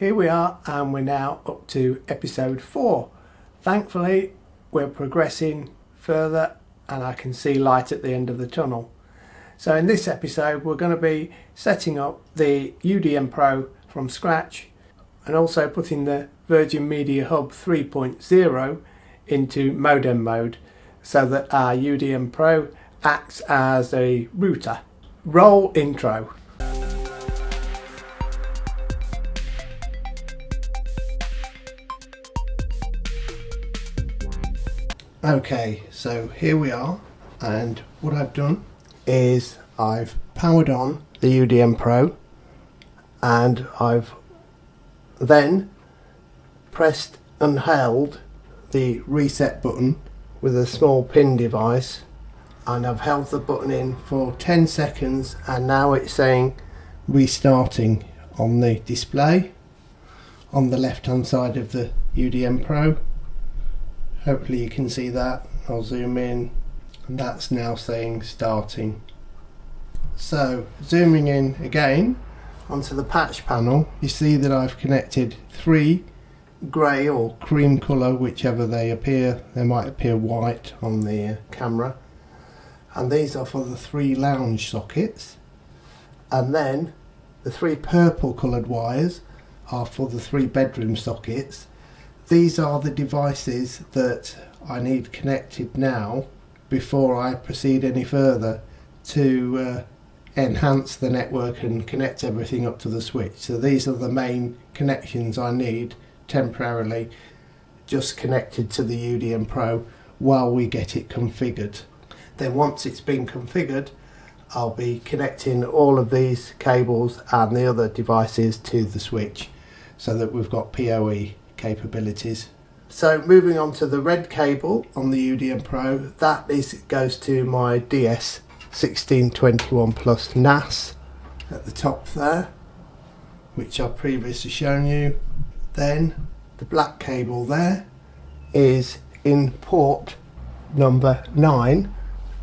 Here we are, and we're now up to episode 4. Thankfully, we're progressing further and I can see light at the end of the tunnel. So in this episode, we're going to be setting up the UDM Pro from scratch and also putting the Virgin Media Hub 3.0 into modem mode so that our UDM Pro acts as a router. Roll intro. Okay, so here we are, and what I've done is I've powered on the UDM Pro and I've then pressed and held the reset button with a small pin device, and I've held the button in for 10 seconds and now it's saying restarting on the display on the left hand side of the UDM Pro. Hopefully you can see that. I'll zoom in and that's now saying starting. So zooming in again onto the patch panel, you see that I've connected 3 grey or cream colour, whichever they appear. They might appear white on the camera, and these are for the 3 lounge sockets, and then the 3 purple coloured wires are for the 3 bedroom sockets. These are the devices that I need connected now before I proceed any further to enhance the network and connect everything up to the switch. So these are the main connections I need temporarily just connected to the UDM Pro while we get it configured. Then once it's been configured, I'll be connecting all of these cables and the other devices to the switch so that we've got PoE capabilities. So moving on to the red cable on the UDM Pro, that goes to my DS1621 Plus NAS at the top there, which I've previously shown you. Then the black cable there is in port number 9,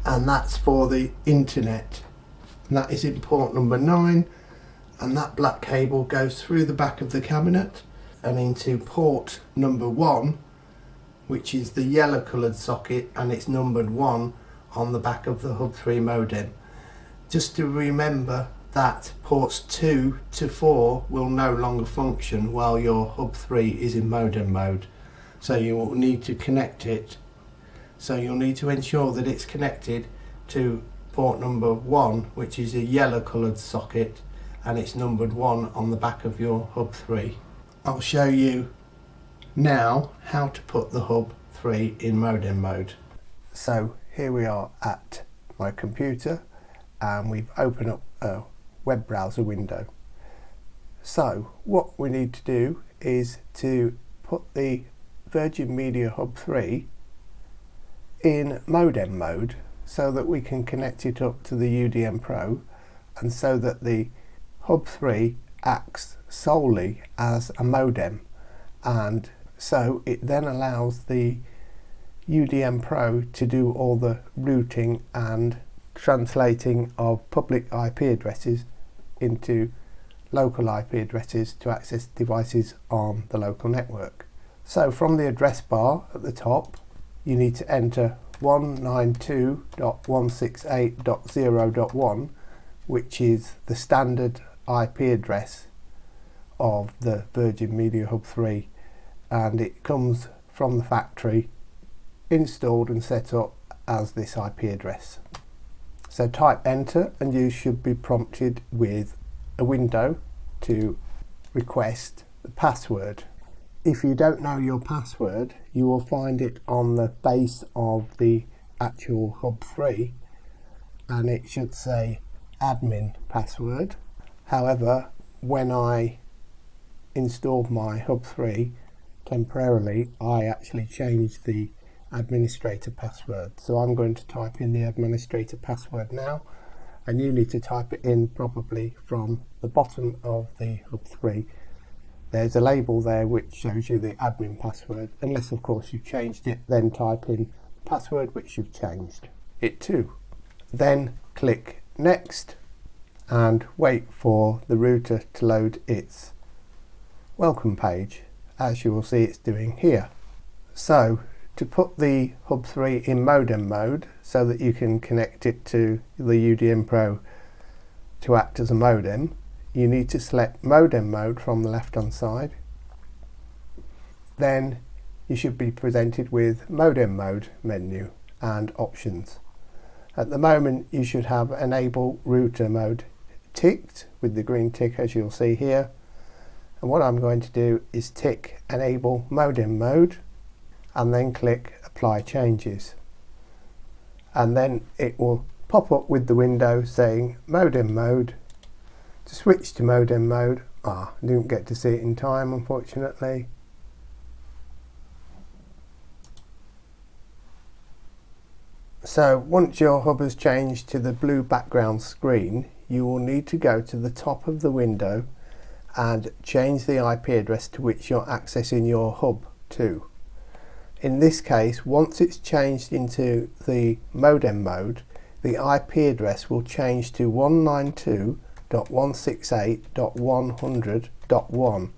and that's for the internet, and that is in port number 9, and that black cable goes through the back of the cabinet and into port number 1, which is the yellow coloured socket, and it's numbered 1 on the back of the Hub 3 modem. Just to remember that ports 2 to 4 will no longer function while your Hub 3 is in modem mode, so you will need to connect it. So you'll need to ensure that it's connected to port number 1, which is a yellow coloured socket, and it's numbered 1 on the back of your Hub 3. I'll show you now how to put the Hub 3 in modem mode. So here we are at my computer and we've opened up a web browser window. So what we need to do is to put the Virgin Media Hub 3 in modem mode so that we can connect it up to the UDM Pro, and so that the Hub 3 acts solely as a modem, and so it then allows the UDM Pro to do all the routing and translating of public IP addresses into local IP addresses to access devices on the local network. So from the address bar at the top, you need to enter 192.168.0.1, which is the standard IP address of the Virgin Media Hub 3, and it comes from the factory installed and set up as this IP address. So type enter and you should be prompted with a window to request the password. If you don't know your password, you will find it on the base of the actual Hub 3 and it should say admin password. However, when I installed my Hub 3 temporarily, I actually changed the administrator password. So I'm going to type in the administrator password now, and you need to type it in probably from the bottom of the Hub 3. There's a label there which shows you the admin password, unless of course you've changed it. Then type in the password which you've changed it to. Then click next and wait for the router to load its welcome page, as you will see it's doing here. So to put the Hub 3 in modem mode so that you can connect it to the UDM Pro to act as a modem, you need to select modem mode from the left hand side. Then you should be presented with modem mode menu and options. At the moment you should have enable router mode ticked with the green tick, as you'll see here, and what I'm going to do is tick enable modem mode and then click apply changes, and then it will pop up with the window saying modem mode. To switch to modem mode, I didn't get to see it in time unfortunately. So once your hub has changed to the blue background screen, you will need to go to the top of the window and change the IP address to which you're accessing your hub to. In this case, once it's changed into the modem mode, the IP address will change to 192.168.100.1.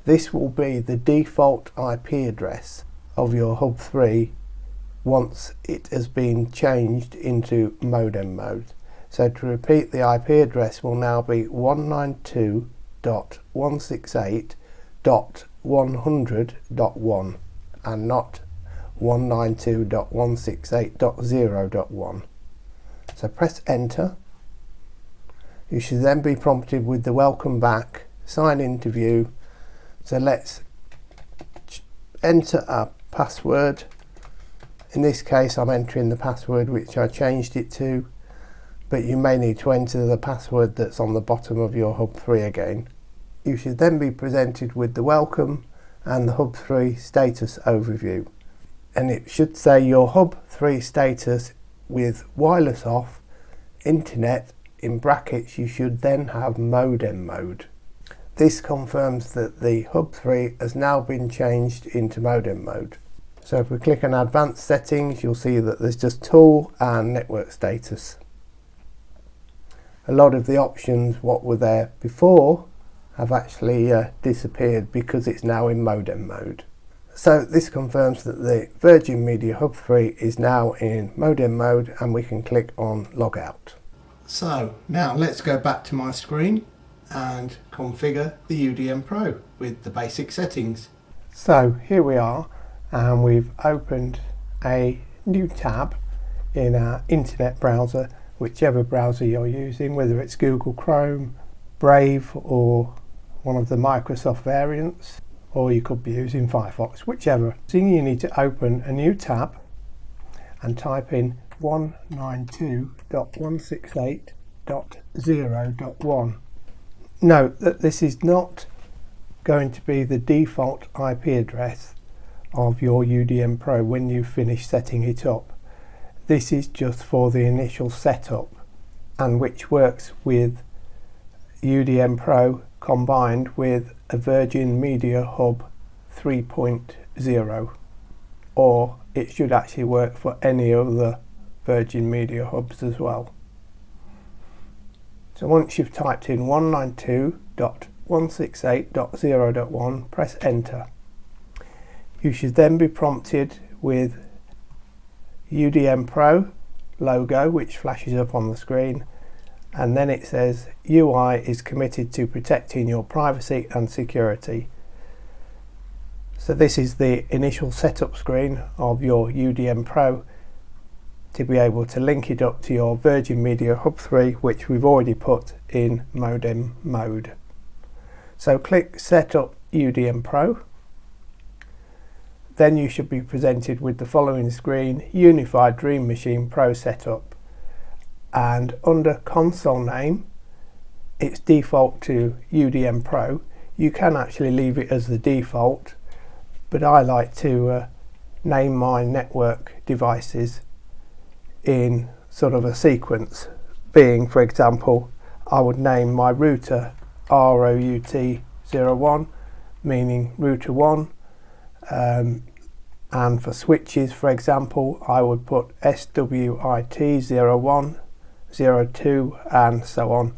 This will be the default IP address of your Hub 3 once it has been changed into modem mode. So to repeat, the IP address will now be 192.168.100.1 and not 192.168.0.1. So press enter. You should then be prompted with the welcome back, sign into view. So let's enter a password. In this case I'm entering the password which I changed it to, but you may need to enter the password that's on the bottom of your Hub 3 again. You should then be presented with the welcome and the Hub 3 status overview, and it should say your Hub 3 status with wireless off, internet in brackets. You should then have modem mode. This confirms that the Hub 3 has now been changed into modem mode. So if we click on advanced settings, you'll see that there's just tool and network status. A lot of the options what were there before have actually disappeared because it's now in modem mode. So this confirms that the Virgin Media Hub 3 is now in modem mode, and we can click on logout. So now let's go back to my screen and configure the UDM Pro with the basic settings. So here we are, and we've opened a new tab in our internet browser, whichever browser you're using, whether it's Google Chrome, Brave or one of the Microsoft variants, or you could be using Firefox, whichever. So you need to open a new tab and type in 192.168.0.1. Note that this is not going to be the default IP address of your UDM Pro when you finish setting it up. This is just for the initial setup, and which works with UDM Pro combined with a Virgin Media Hub 3.0, or it should actually work for any of the Virgin Media Hubs as well. So once you've typed in 192.168.0.1, press enter. You should then be prompted with UDM Pro logo, which flashes up on the screen, and then it says UI is committed to protecting your privacy and security. So this is the initial setup screen of your UDM Pro to be able to link it up to your Virgin Media Hub 3, which we've already put in modem mode. So click Set up UDM Pro. Then you should be presented with the following screen: UniFi Dream Machine Pro Setup, and under console name it's default to UDM Pro. You can actually leave it as the default, but I like to name my network devices in sort of a sequence, being, for example, I would name my router ROUT01, meaning router 1, and for switches, for example, I would put SWIT01, 02 and so on.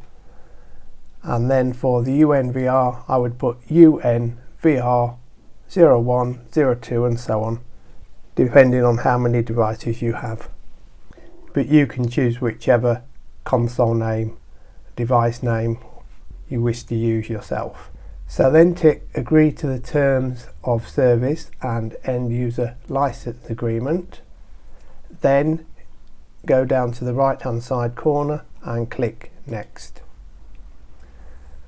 and then for the UNVR I would put UNVR 01, 02 and so on, depending on how many devices you have. But you can choose whichever console name, device name you wish to use yourself. So then tick agree to the terms of service and end user license agreement. Then go down to the right hand side corner and click next.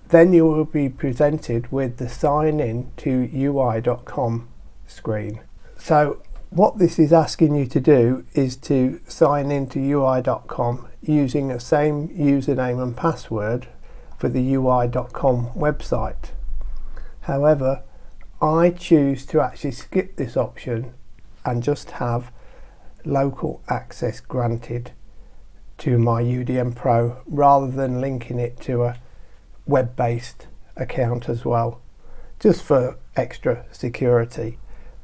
Then you will be presented with the sign in to UI.com screen. So what this is asking you to do is to sign into UI.com using the same username and password for the UI.com website. However, I choose to actually skip this option and just have local access granted to my UDM Pro rather than linking it to a web-based account as well, just for extra security.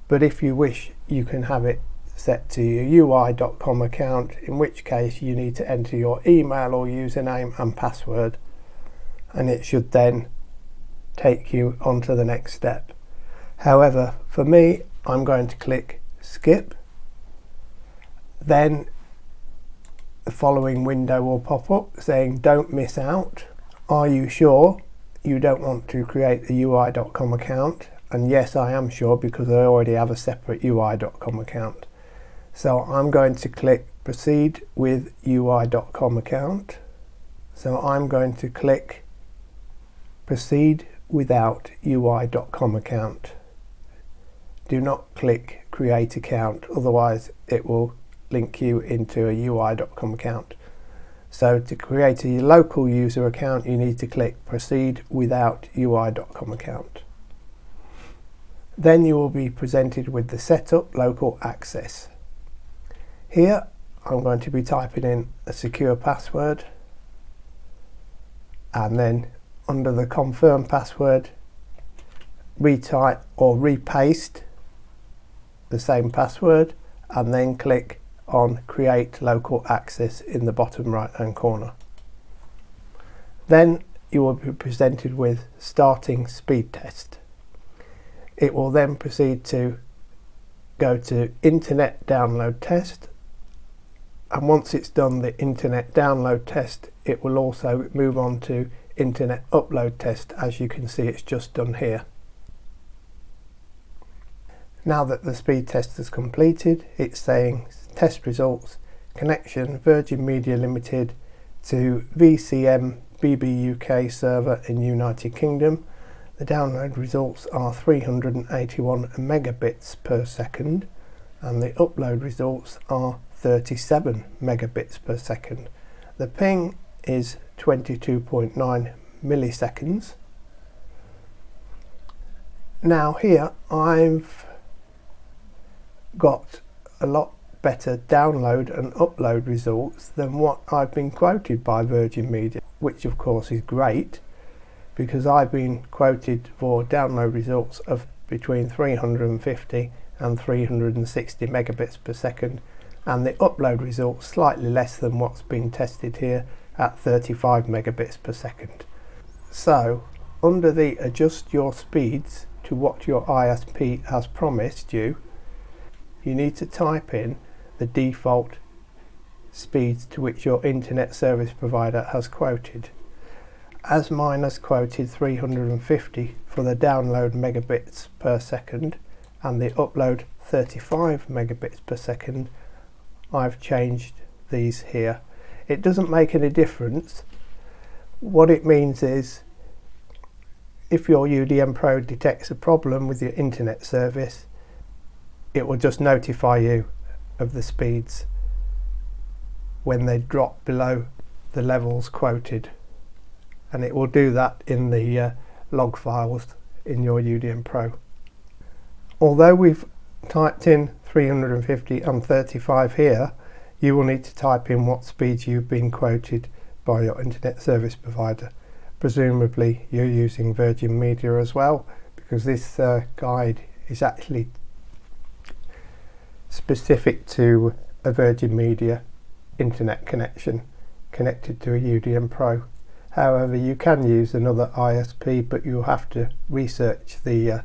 But if you wish, you can have it set to your UI.com account, in which case you need to enter your email or username and password, and it should then take you on to the next step. However, for me, I'm going to click skip. Then the following window will pop up saying don't miss out. Are you sure you don't want to create a UI.com account? And yes, I am sure, because I already have a separate UI.com account. So I'm going to click proceed with UI.com account. So I'm going to click proceed without UI.com account. Do not click create account, otherwise it will link you into a UI.com account. So to create a local user account, you need to click proceed without UI.com account. Then you will be presented with the setup local access. Here I'm going to be typing in a secure password, and then under the confirm password, retype or repaste the same password, and then click on create local access in the bottom right hand corner. Then you will be presented with starting speed test. It will then proceed to go to internet download test, and once it's done the internet download test, it will also move on to internet upload test. As you can see, it's just done here. Now that the speed test is completed, it's saying test results, connection Virgin Media Limited to VCM BBUK server in United Kingdom. The download results are 381 megabits per second, and the upload results are 37 megabits per second. The ping is 22.9 milliseconds. Now here I've got a lot better download and upload results than what I've been quoted by Virgin Media, which of course is great, because I've been quoted for download results of between 350 and 360 megabits per second, and the upload results slightly less than what's been tested here at 35 megabits per second. So under the adjust your speeds to what your ISP has promised you, you need to type in the default speeds to which your internet service provider has quoted. As mine has quoted 350 for the download megabits per second and the upload 35 megabits per second, I've changed these here. It doesn't make any difference. What it means is, if your UDM Pro detects a problem with your internet service, it will just notify you of the speeds when they drop below the levels quoted, and it will do that in the log files in your UDM Pro. Although we've typed in 350 and 35 here, you will need to type in what speeds you've been quoted by your internet service provider. Presumably you're using Virgin Media as well, because this guide is actually specific to a Virgin Media internet connection connected to a UDM Pro. However, you can use another ISP, but you'll have to research the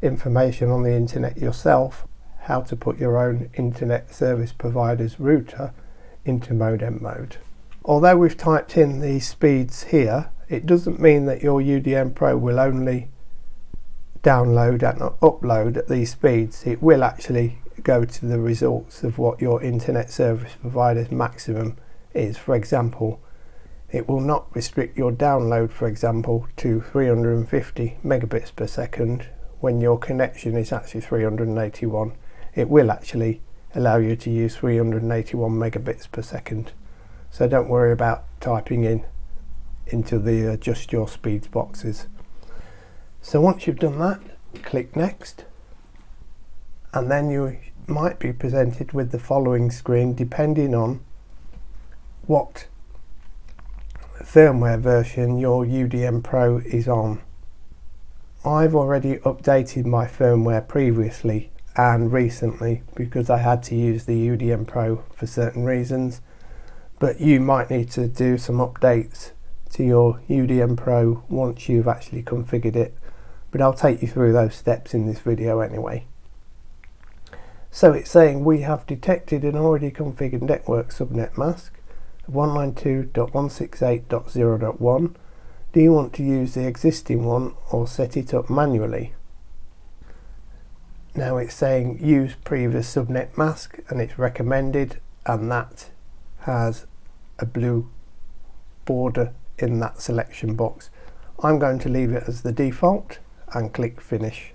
information on the internet yourself, how to put your own internet service provider's router into modem mode. Although we've typed in these speeds here, it doesn't mean that your UDM Pro will only download and upload at these speeds. It will actually go to the results of what your internet service provider's maximum is. For example, it will not restrict your download, for example, to 350 megabits per second when your connection is actually 381. It will actually allow you to use 381 megabits per second. So don't worry about typing into the adjust your speeds boxes. So once you've done that, click next, and then you might be presented with the following screen depending on what firmware version your UDM Pro is on. I've already updated my firmware previously and recently because I had to use the UDM Pro for certain reasons, but you might need to do some updates to your UDM Pro once you've actually configured it, but I'll take you through those steps in this video anyway. So it's saying we have detected an already configured network subnet mask of 192.168.0.1. Do you want to use the existing one or set it up manually? Now it's saying use previous subnet mask, and it's recommended, and that has a blue border in that selection box. I'm going to leave it as the default and click finish.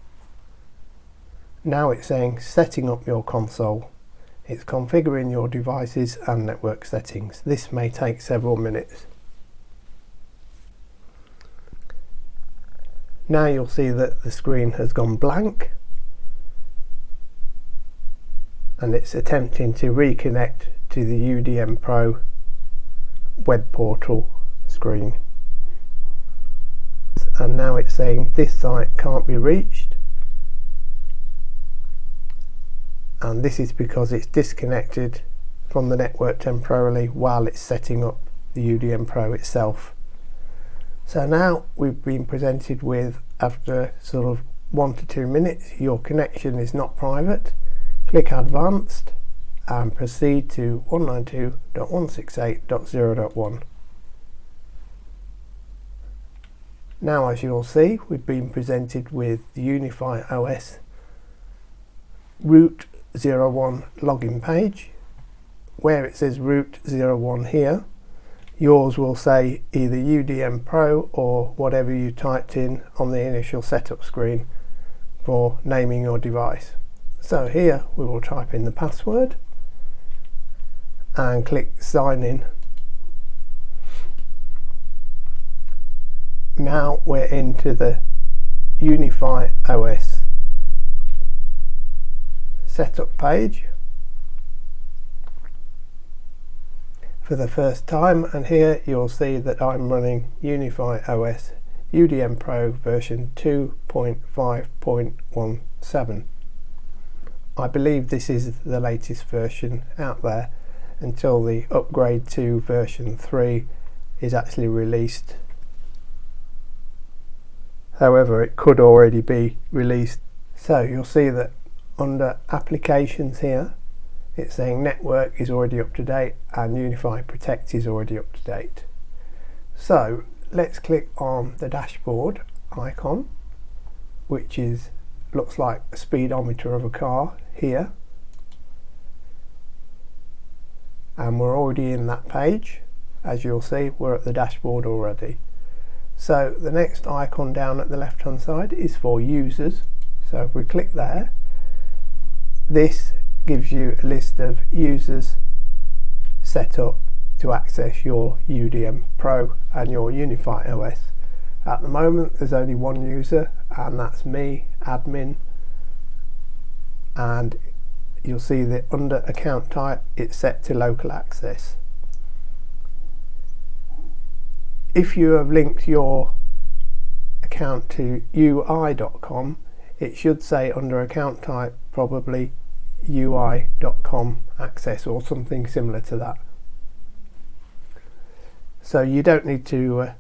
Now it's saying setting up your console. It's configuring your devices and network settings. This may take several minutes. Now you'll see that the screen has gone blank and it's attempting to reconnect to the UDM Pro web portal screen. And now it's saying this site can't be reached, and this is because it's disconnected from the network temporarily while it's setting up the UDM Pro itself. So now we've been presented with, after sort of 1 to 2 minutes, your connection is not private. Click advanced and proceed to 192.168.0.1. Now, as you'll see, we've been presented with the UniFi OS root 01 login page. Where it says root 01 here, yours will say either UDM Pro or whatever you typed in on the initial setup screen for naming your device. So here we will type in the password and click sign in. Now we're into the UniFi OS setup page for the first time, and here you'll see that I'm running UniFi OS UDM Pro version 2.5.17. I believe this is the latest version out there until the upgrade to version 3 is actually released. However, it could already be released. So you'll see that under applications here, it's saying network is already up to date and UniFi Protect is already up to date. So let's click on the dashboard icon, which looks like a speedometer of a car here, and we're already in that page. As you'll see, we're at the dashboard already. So the next icon down at the left hand side is for users. So if we click there, this gives you a list of users set up to access your UDM Pro and your UniFi OS. At the moment there's only one user, and that's me, admin, and you'll see that under account type it's set to local access. If you have linked your account to UI.com, it should say under account type probably UI.com access or something similar to that. So you don't need to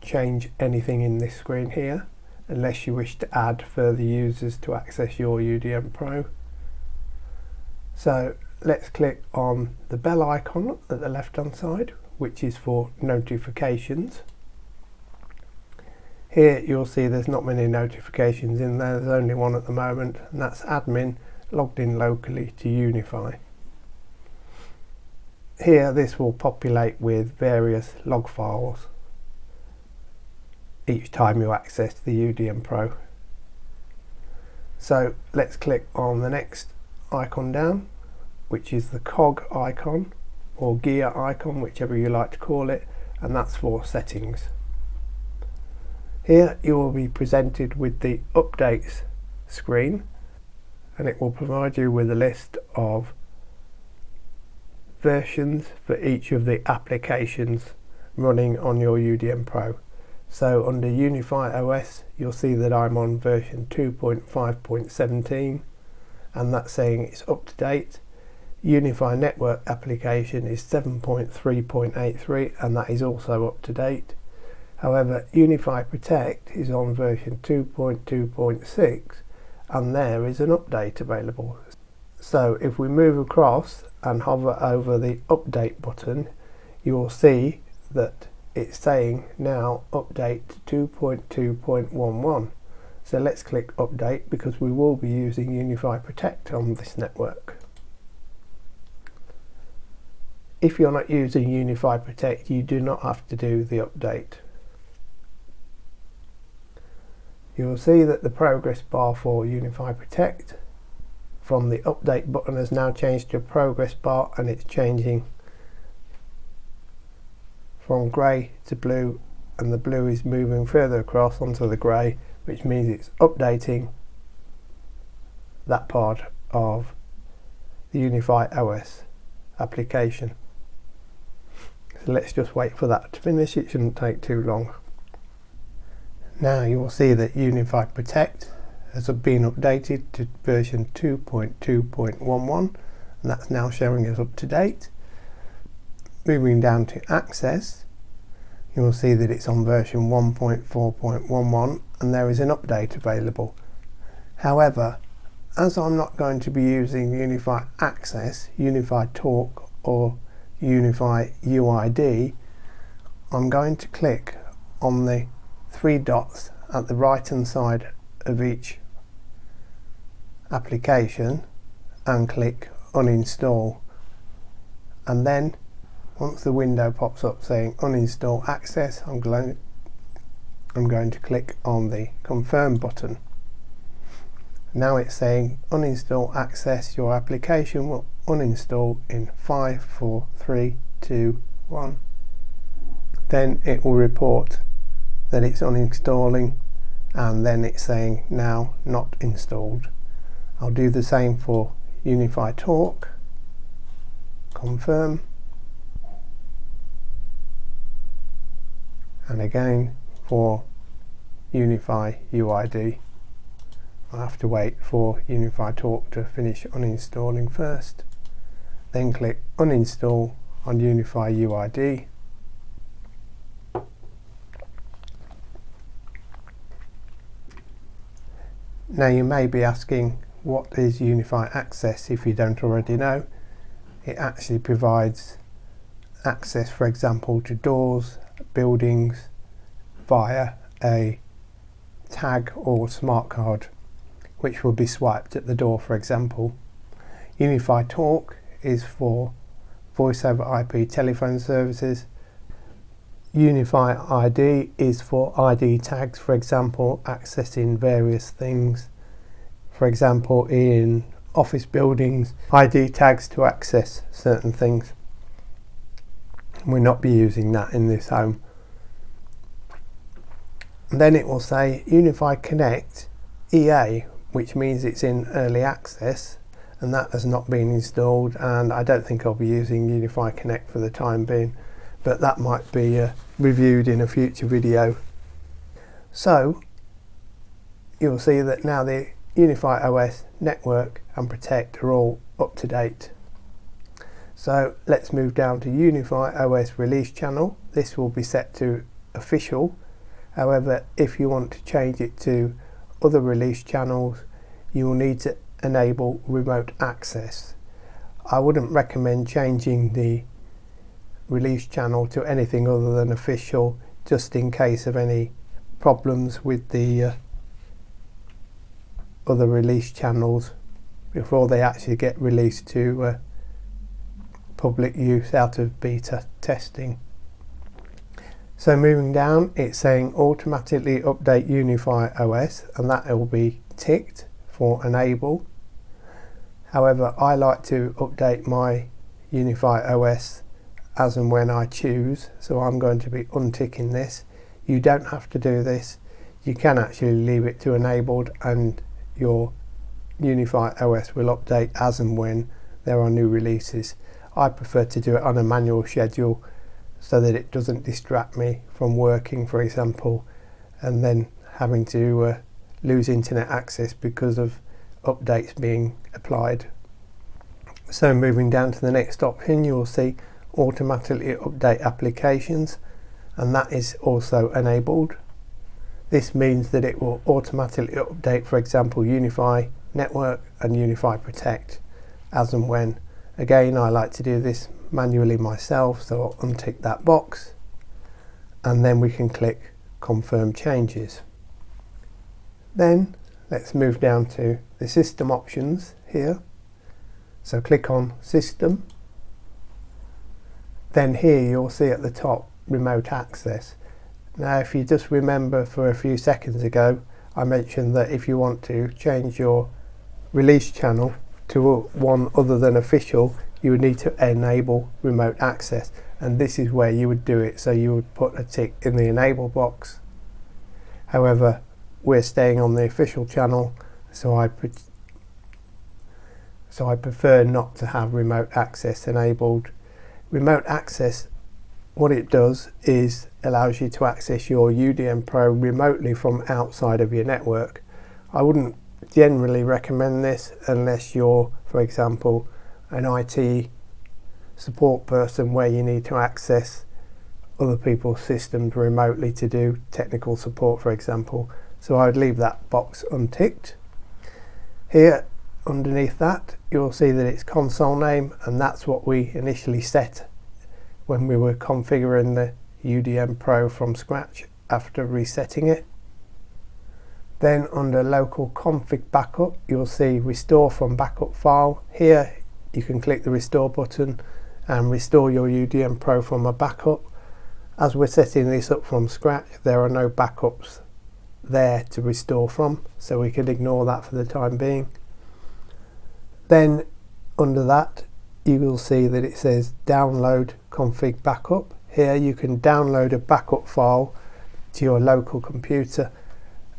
change anything in this screen here unless you wish to add further users to access your UDM Pro. So let's click on the bell icon at the left hand side, which is for notifications. Here you'll see there's not many notifications in there, there's only one at the moment, and that's admin logged in locally to UniFi. Here this will populate with various log files each time you access the UDM Pro. So let's click on the next icon down, which is the cog icon or gear icon, whichever you like to call it, and that's for settings. Here you will be presented with the updates screen, and it will provide you with a list of versions for each of the applications running on your UDM Pro. So under UniFi OS you'll see that I'm on version 2.5.17 and that's saying it's up to date. UniFi network application is 7.3.83 and that is also up to date. However, UniFi Protect is on version 2.2.6 and there is an update available. So if we move across and hover over the update button, you will see that it's saying now update to 2.2.11. So let's click update because we will be using UniFi Protect on this network. If you're not using UniFi Protect, you do not have to do the update. You will see that the progress bar for UniFi Protect from the update button has now changed to a progress bar, and it's changing from grey to blue, and the blue is moving further across onto the grey, which means it's updating that part of the UniFi OS application. So let's just wait for that to finish, it shouldn't take too long. Now you will see that UniFi Protect has been updated to version 2.2.11 and that's now showing us up to date. Moving down to access, you will see that it's on version 1.4.11 and there is an update available. However, as I'm not going to be using UniFi Access, UniFi Talk or UniFi UID, I'm going to click on the three dots at the right hand side of each application and click uninstall, and then once the window pops up saying uninstall access, I'm going to click on the confirm button. Now it's saying uninstall access, your application will uninstall in 5, 4, 3, 2, 1. Then it will report that it's uninstalling and then it's saying now not installed. I'll do the same for UniFi Talk, confirm, and again for UniFi UID. I'll have to wait for UniFi Talk to finish uninstalling first, then click uninstall on UniFi UID. Now you may be asking, what is UniFi Access? If you don't already know, it actually provides access, for example, to doors, buildings via a tag or smart card, which will be swiped at the door, for example. UniFi Talk is for voice over IP telephone services. UniFi ID is for ID tags, for example, accessing various things. For example, in office buildings, ID tags to access certain things. We'll not be using that in this home. And then it will say UniFi Connect EA, which means it's in early access, and that has not been installed, and I don't think I'll be using UniFi Connect for the time being, but that might be reviewed in a future video. So you'll see that now the UniFi OS network and Protect are all up to date. So let's move down to UniFi OS release channel. This will be set to official. However, if you want to change it to other release channels, you will need to enable remote access. I wouldn't recommend changing the release channel to anything other than official, just in case of any problems with the other release channels before they actually get released to public use out of beta testing. So moving down, it's saying automatically update UniFi OS, and that will be ticked for enable. However, I like to update my UniFi OS as and when I choose, so I'm going to be unticking this. You don't have to do this. You can actually leave it to enabled, and your UniFi OS will update as and when there are new releases. I prefer to do it on a manual schedule so that it doesn't distract me from working, for example, and then having to lose internet access because of updates being applied. So moving down to the next option, you will see automatically update applications, and that is also enabled. This means that it will automatically update, for example, UniFi Network and UniFi Protect as and when. Again, I like to do this manually myself, so I'll untick that box, and then we can click confirm changes. Then let's move down to the system options here. So click on system. Then here you'll see at the top remote access. Now if you just remember, for a few seconds ago I mentioned that if you want to change your release channel to one other than official, you would need to enable remote access, and this is where you would do it. So you would put a tick in the enable box. However, we're staying on the official channel, so I prefer not to have remote access enabled. Remote access, what it does is allows you to access your UDM Pro remotely from outside of your network. I wouldn't generally recommend this unless you're, for example, an IT support person where you need to access other people's systems remotely to do technical support, for example. So I would leave that box unticked. Here underneath that you'll see that it's console name, and that's what we initially set when we were configuring the UDM Pro from scratch after resetting it. Then under local config backup you'll see restore from backup file. Here you can click the restore button and restore your UDM Pro from a backup. As we're setting this up from scratch, there are no backups there to restore from, so we can ignore that for the time being. Then under that you will see that it says download config backup. Here you can download a backup file to your local computer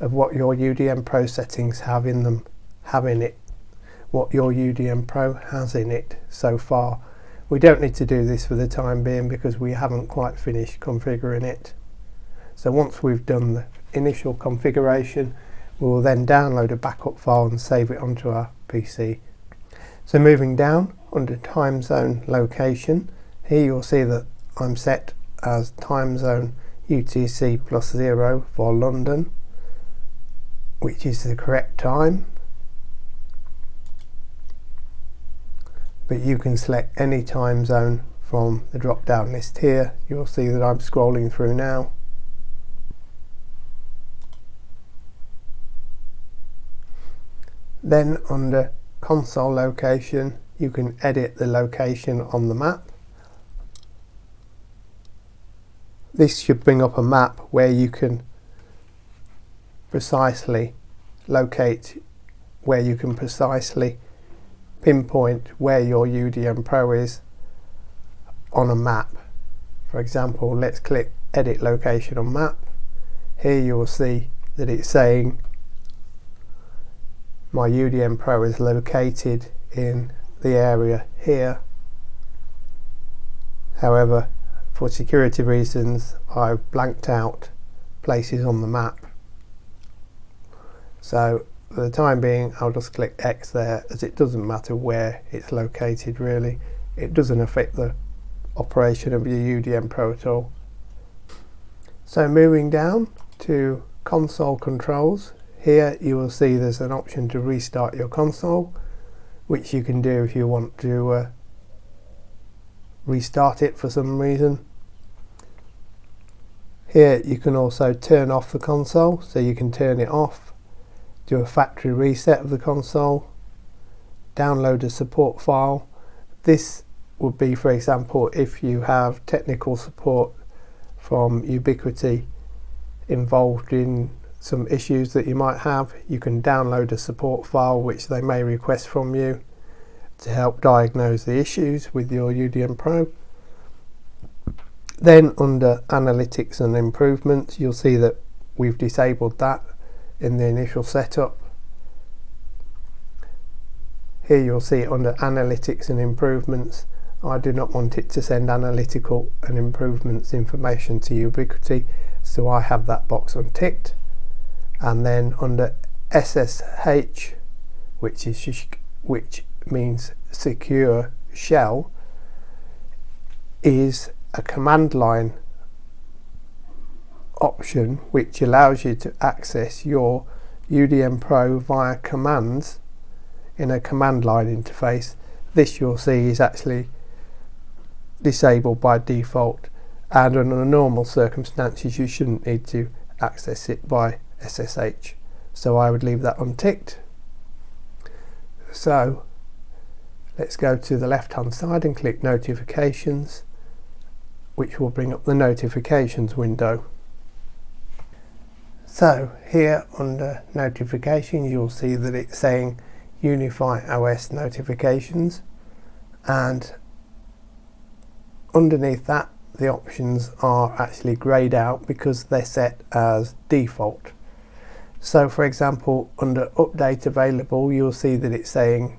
of what your UDM Pro settings have in them, what your UDM Pro has in it so far. We don't need to do this for the time being because we haven't quite finished configuring it. So once we've done the initial configuration, we will then download a backup file and save it onto our PC. So moving down under time zone location, here you'll see that I'm set as time zone UTC +0 for London, which is the correct time. But you can select any time zone from the drop down list here. You'll see that I'm scrolling through now. Then under console location you can edit the location on the map. This should bring up a map where you can precisely locate, where you can precisely pinpoint where your UDM Pro is on a map. For example, let's click edit location on map. Here you will see that it's saying my UDM Pro is located in the area here. However, for security reasons I've blanked out places on the map. So for the time being I'll just click X there, as it doesn't matter where it's located really. it doesn't affect the operation of your UDM Pro at all. So moving down to console controls, here you will see there's an option to restart your console, which you can do if you want to restart it for some reason. Here you can also turn off the console, so you can turn it off, do a factory reset of the console, download a support file. This would be, for example, if you have technical support from Ubiquiti involved in some issues that you might have, you can download a support file which they may request from you to help diagnose the issues with your UDM Pro. Then under analytics and improvements, you'll see that we've disabled that in the initial setup. Here you'll see it under analytics and improvements. I do not want it to send analytical and improvements information to Ubiquiti, so I have that box unticked. And then under SSH, which means secure shell, is a command line option which allows you to access your UDM Pro via commands in a command line interface. This, you'll see, is actually disabled by default, and under normal circumstances you shouldn't need to access it by SSH, so I would leave that unticked. So let's go to the left hand side and click notifications, which will bring up the notifications window. So here under notifications, you'll see that it's saying UniFi OS notifications, and underneath that the options are actually greyed out because they're set as default. So for example, under update available, you'll see that it's saying,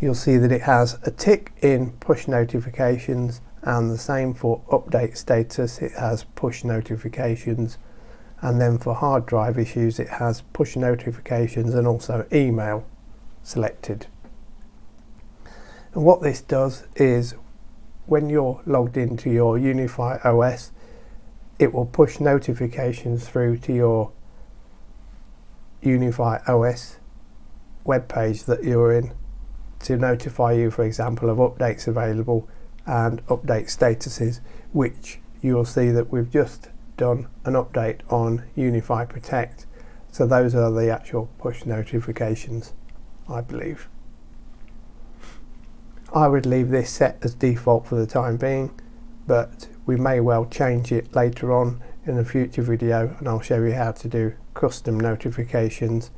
you'll see that it has a tick in push notifications, and the same for update status, it has push notifications, and then for hard drive issues it has push notifications and also email selected. And what this does is, when you're logged into your UniFi OS, it will push notifications through to your UniFi OS web page that you're in to notify you, for example, of updates available and update statuses, which you'll see that we've just done an update on UniFi Protect. So those are the actual push notifications, I believe. I would leave this set as default for the time being, but we may well change it later on in a future video, and I'll show you how to do custom notifications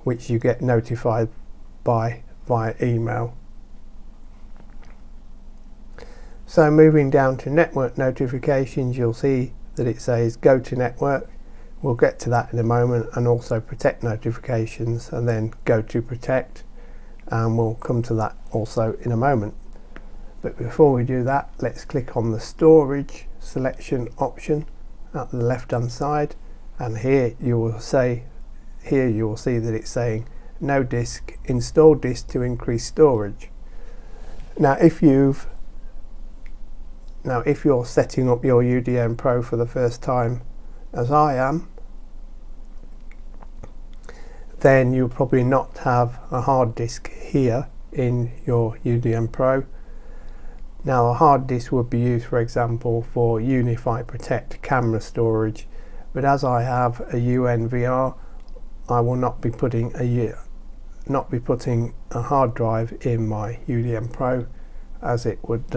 which you get notified by via email. So moving down to network notifications, you'll see that it says go to network. We'll get to that in a moment, and also protect notifications, and then go to protect, and we'll come to that also in a moment. But before we do that, let's click on the storage selection option at the left hand side, and here you will see that it's saying no disk, install disk to increase storage. Now if you're setting up your UDM Pro for the first time, as I am, then you'll probably not have a hard disk here in your UDM Pro. Now a hard disk would be used, for example, for UniFi Protect camera storage, but as I have a UNVR, I will not be putting a hard drive in my UDM Pro, as it would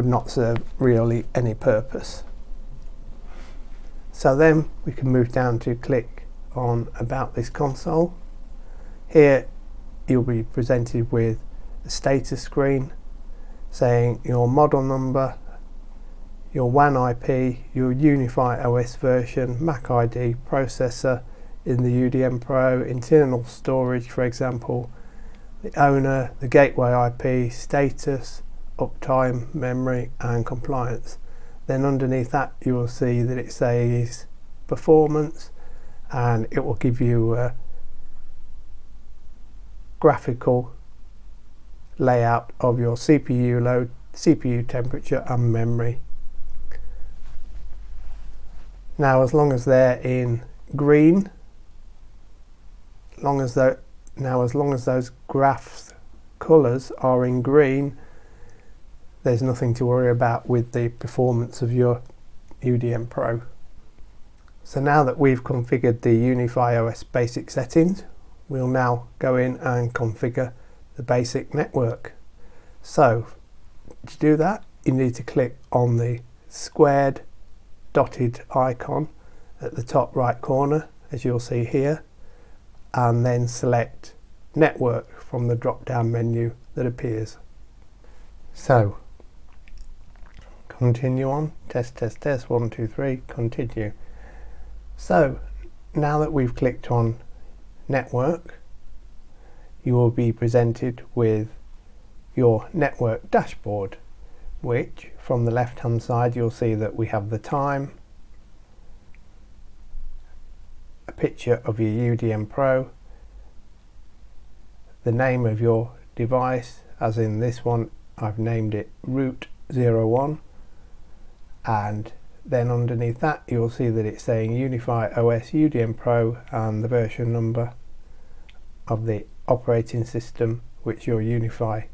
not serve really any purpose. So then we can move down to click on about this console. Here you'll be presented with a status screen saying your model number, your WAN IP, your UniFi OS version, MAC ID, processor in the UDM Pro, internal storage, for example, the owner, the gateway IP, status, uptime, memory and compliance. Then underneath that you will see that it says performance, and it will give you a graphical layout of your CPU load, CPU temperature and memory. Now as long as they're in green, as long as those graphs colours are in green, there's nothing to worry about with the performance of your UDM Pro. So now that we've configured the UniFi OS basic settings, we'll now go in and configure the basic network. So to do that, you need to click on the squared dotted icon at the top right corner, as you'll see here, and then select network from the drop down menu that appears. So continue on, test 1 2 3, continue. So now that we've clicked on network, you will be presented with your network dashboard, which from the left hand side you'll see that we have the time, a picture of your UDM Pro, the name of your device, as in this one I've named it root 01, and then underneath that you'll see that it's saying UniFi OS UDM Pro and the version number of the operating system which your UDM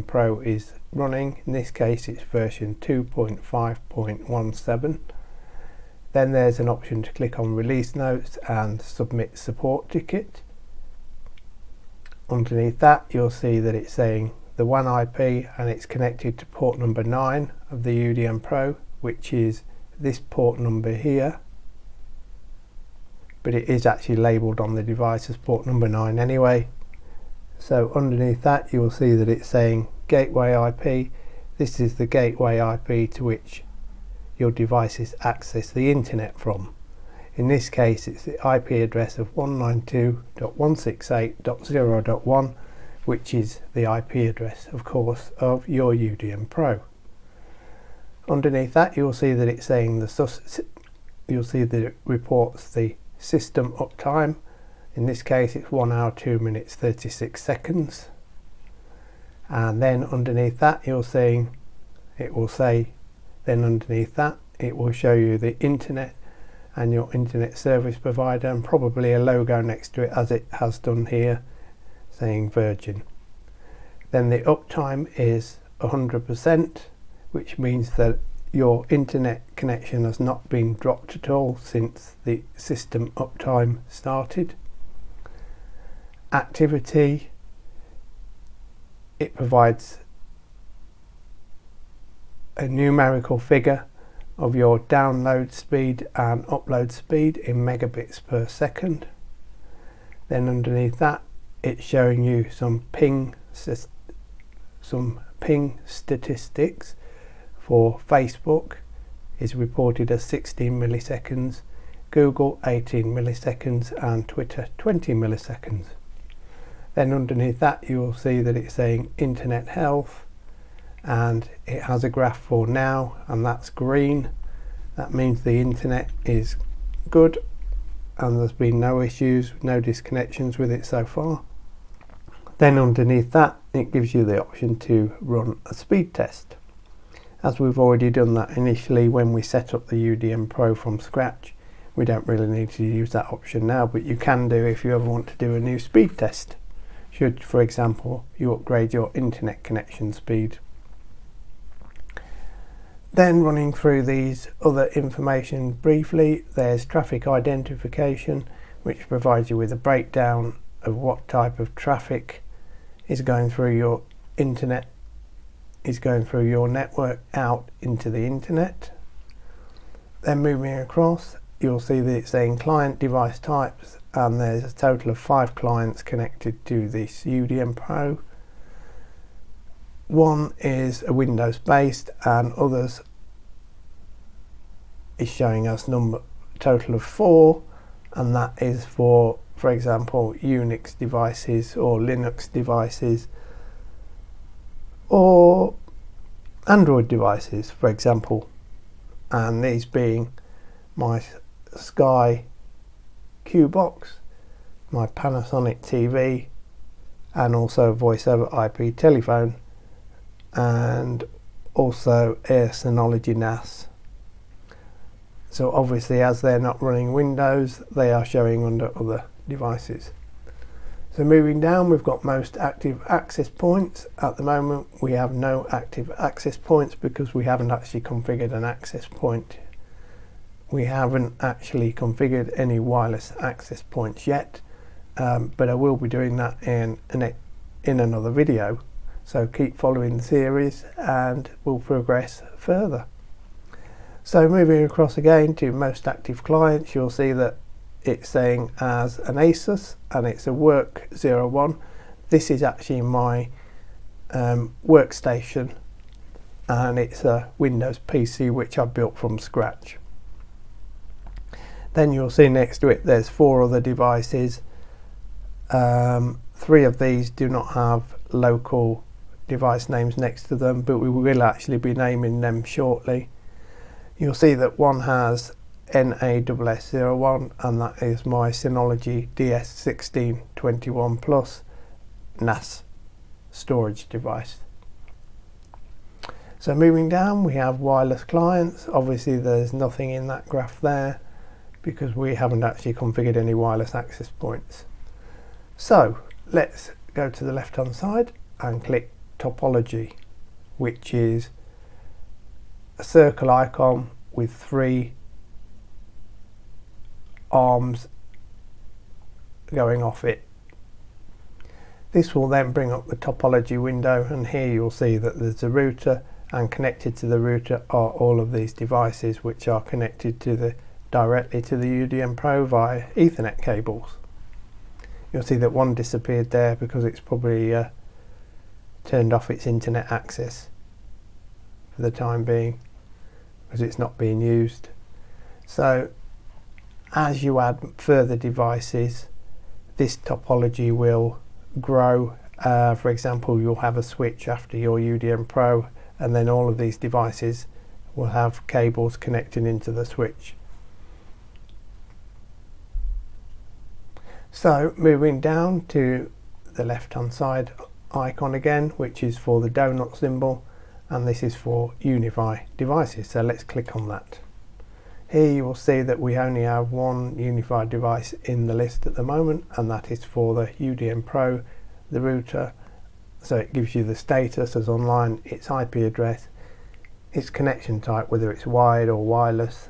Pro is running. In this case it's version 2.5.17. Then there's an option to click on release notes and submit support ticket. Underneath that you'll see that it's saying the WAN IP and it's connected to port number 9 of the UDM Pro, which is this port number here, but it is actually labelled on the device as port number 9 anyway. So underneath that you'll see that it's saying gateway IP. This is the gateway IP to which your devices access the internet from. In this case it's the IP address of 192.168.0.1, which is the IP address, of course, of your UDM Pro. Underneath that you'll see that it's saying you'll see that it reports the system uptime. In this case it's 1 hour 2 minutes 36 seconds. And then underneath that it will say underneath that it will show you the internet and your internet service provider, and probably a logo next to it, as it has done here, saying Virgin. Then the uptime is 100%, which means that your internet connection has not been dropped at all since the system uptime started. Activity, it provides a numerical figure of your download speed and upload speed in megabits per second. Then underneath that it's showing you some ping statistics. For Facebook is reported as 16 milliseconds, Google 18 milliseconds and Twitter 20 milliseconds. Then underneath that you will see that it's saying internet health, and it has a graph for now, and that's green. That means the internet is good and there's been no issues, no disconnections with it so far. Then underneath that it gives you the option to run a speed test. As we've already done that initially when we set up the UDM Pro from scratch, we don't really need to use that option now, but you can do if you ever want to do a new speed test, should, for example, you upgrade your internet connection speed. Then running through these other information briefly, there's traffic identification, which provides you with a breakdown of what type of traffic is going through your internet, is going through your network out into the internet. Then moving across, you'll see that it's saying client device types, and there's a total of 5 clients connected to this UDM Pro. One is a Windows based and others is showing us total of 4, and that is for example Unix devices or Linux devices or Android devices, for example, and these being my Sky Q box, my Panasonic TV, and also voice over IP telephone, and also Air Synology NAS. So obviously, as they're not running Windows, they are showing under other devices. So moving down, we've got most active access points. At the moment, we have no active access points because we haven't actually configured an access point. We haven't actually configured any wireless access points yet, but I will be doing that in another video. So keep following the series and we'll progress further. So moving across again to most active clients, you'll see that it's saying as an Asus and it's a Work 01. This is actually my workstation, and it's a Windows PC which I built from scratch. Then you'll see next to it there's 4 other devices. 3 of these do not have local device names next to them, but we will actually be naming them shortly. You'll see that one has NASS01, and that is my Synology DS1621 Plus NAS storage device. So moving down, we have wireless clients. Obviously there's nothing in that graph there because we haven't actually configured any wireless access points. So let's go to the left hand side and click topology, which is a circle icon with 3 arms going off it. This will then bring up the topology window, and here you'll see that there's a router, and connected to the router are all of these devices which are connected to directly to the UDM Pro via Ethernet cables. You'll see that one disappeared there because it's probably turned off its internet access for the time being because it's not being used. So as you add further devices, this topology will grow. For example, you'll have a switch after your UDM Pro, and then all of these devices will have cables connected into the switch. So moving down to the left hand side icon again, which is for the donut symbol, and this is for UniFi devices. So let's click on that. Here you will see that we only have one UniFi device in the list at the moment, and that is for the UDM Pro, the router. So it gives you the status as online, its IP address, its connection type, whether it's wired or wireless,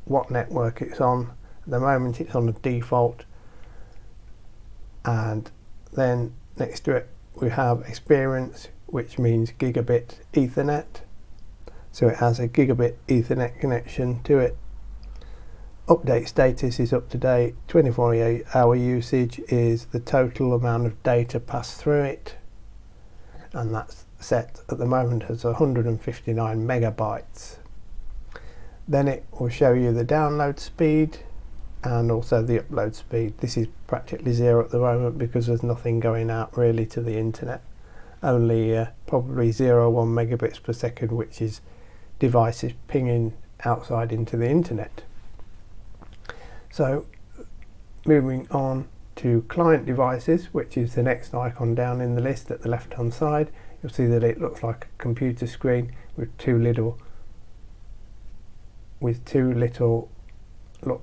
what network it's on. At the moment it's on the default, and then next to it we have experience, which means gigabit Ethernet. So it has a gigabit Ethernet connection to it. Update status is up to date. 24-hour usage is the total amount of data passed through it, and that's set at the moment as 159 megabytes. Then it will show you the download speed and also the upload speed. This is practically 0 at the moment because there's nothing going out really to the internet. Only probably 0.1 megabits per second, which is devices pinging outside into the internet. So moving on to client devices, which is the next icon down in the list at the left hand side, you'll see that it looks like a computer screen with two little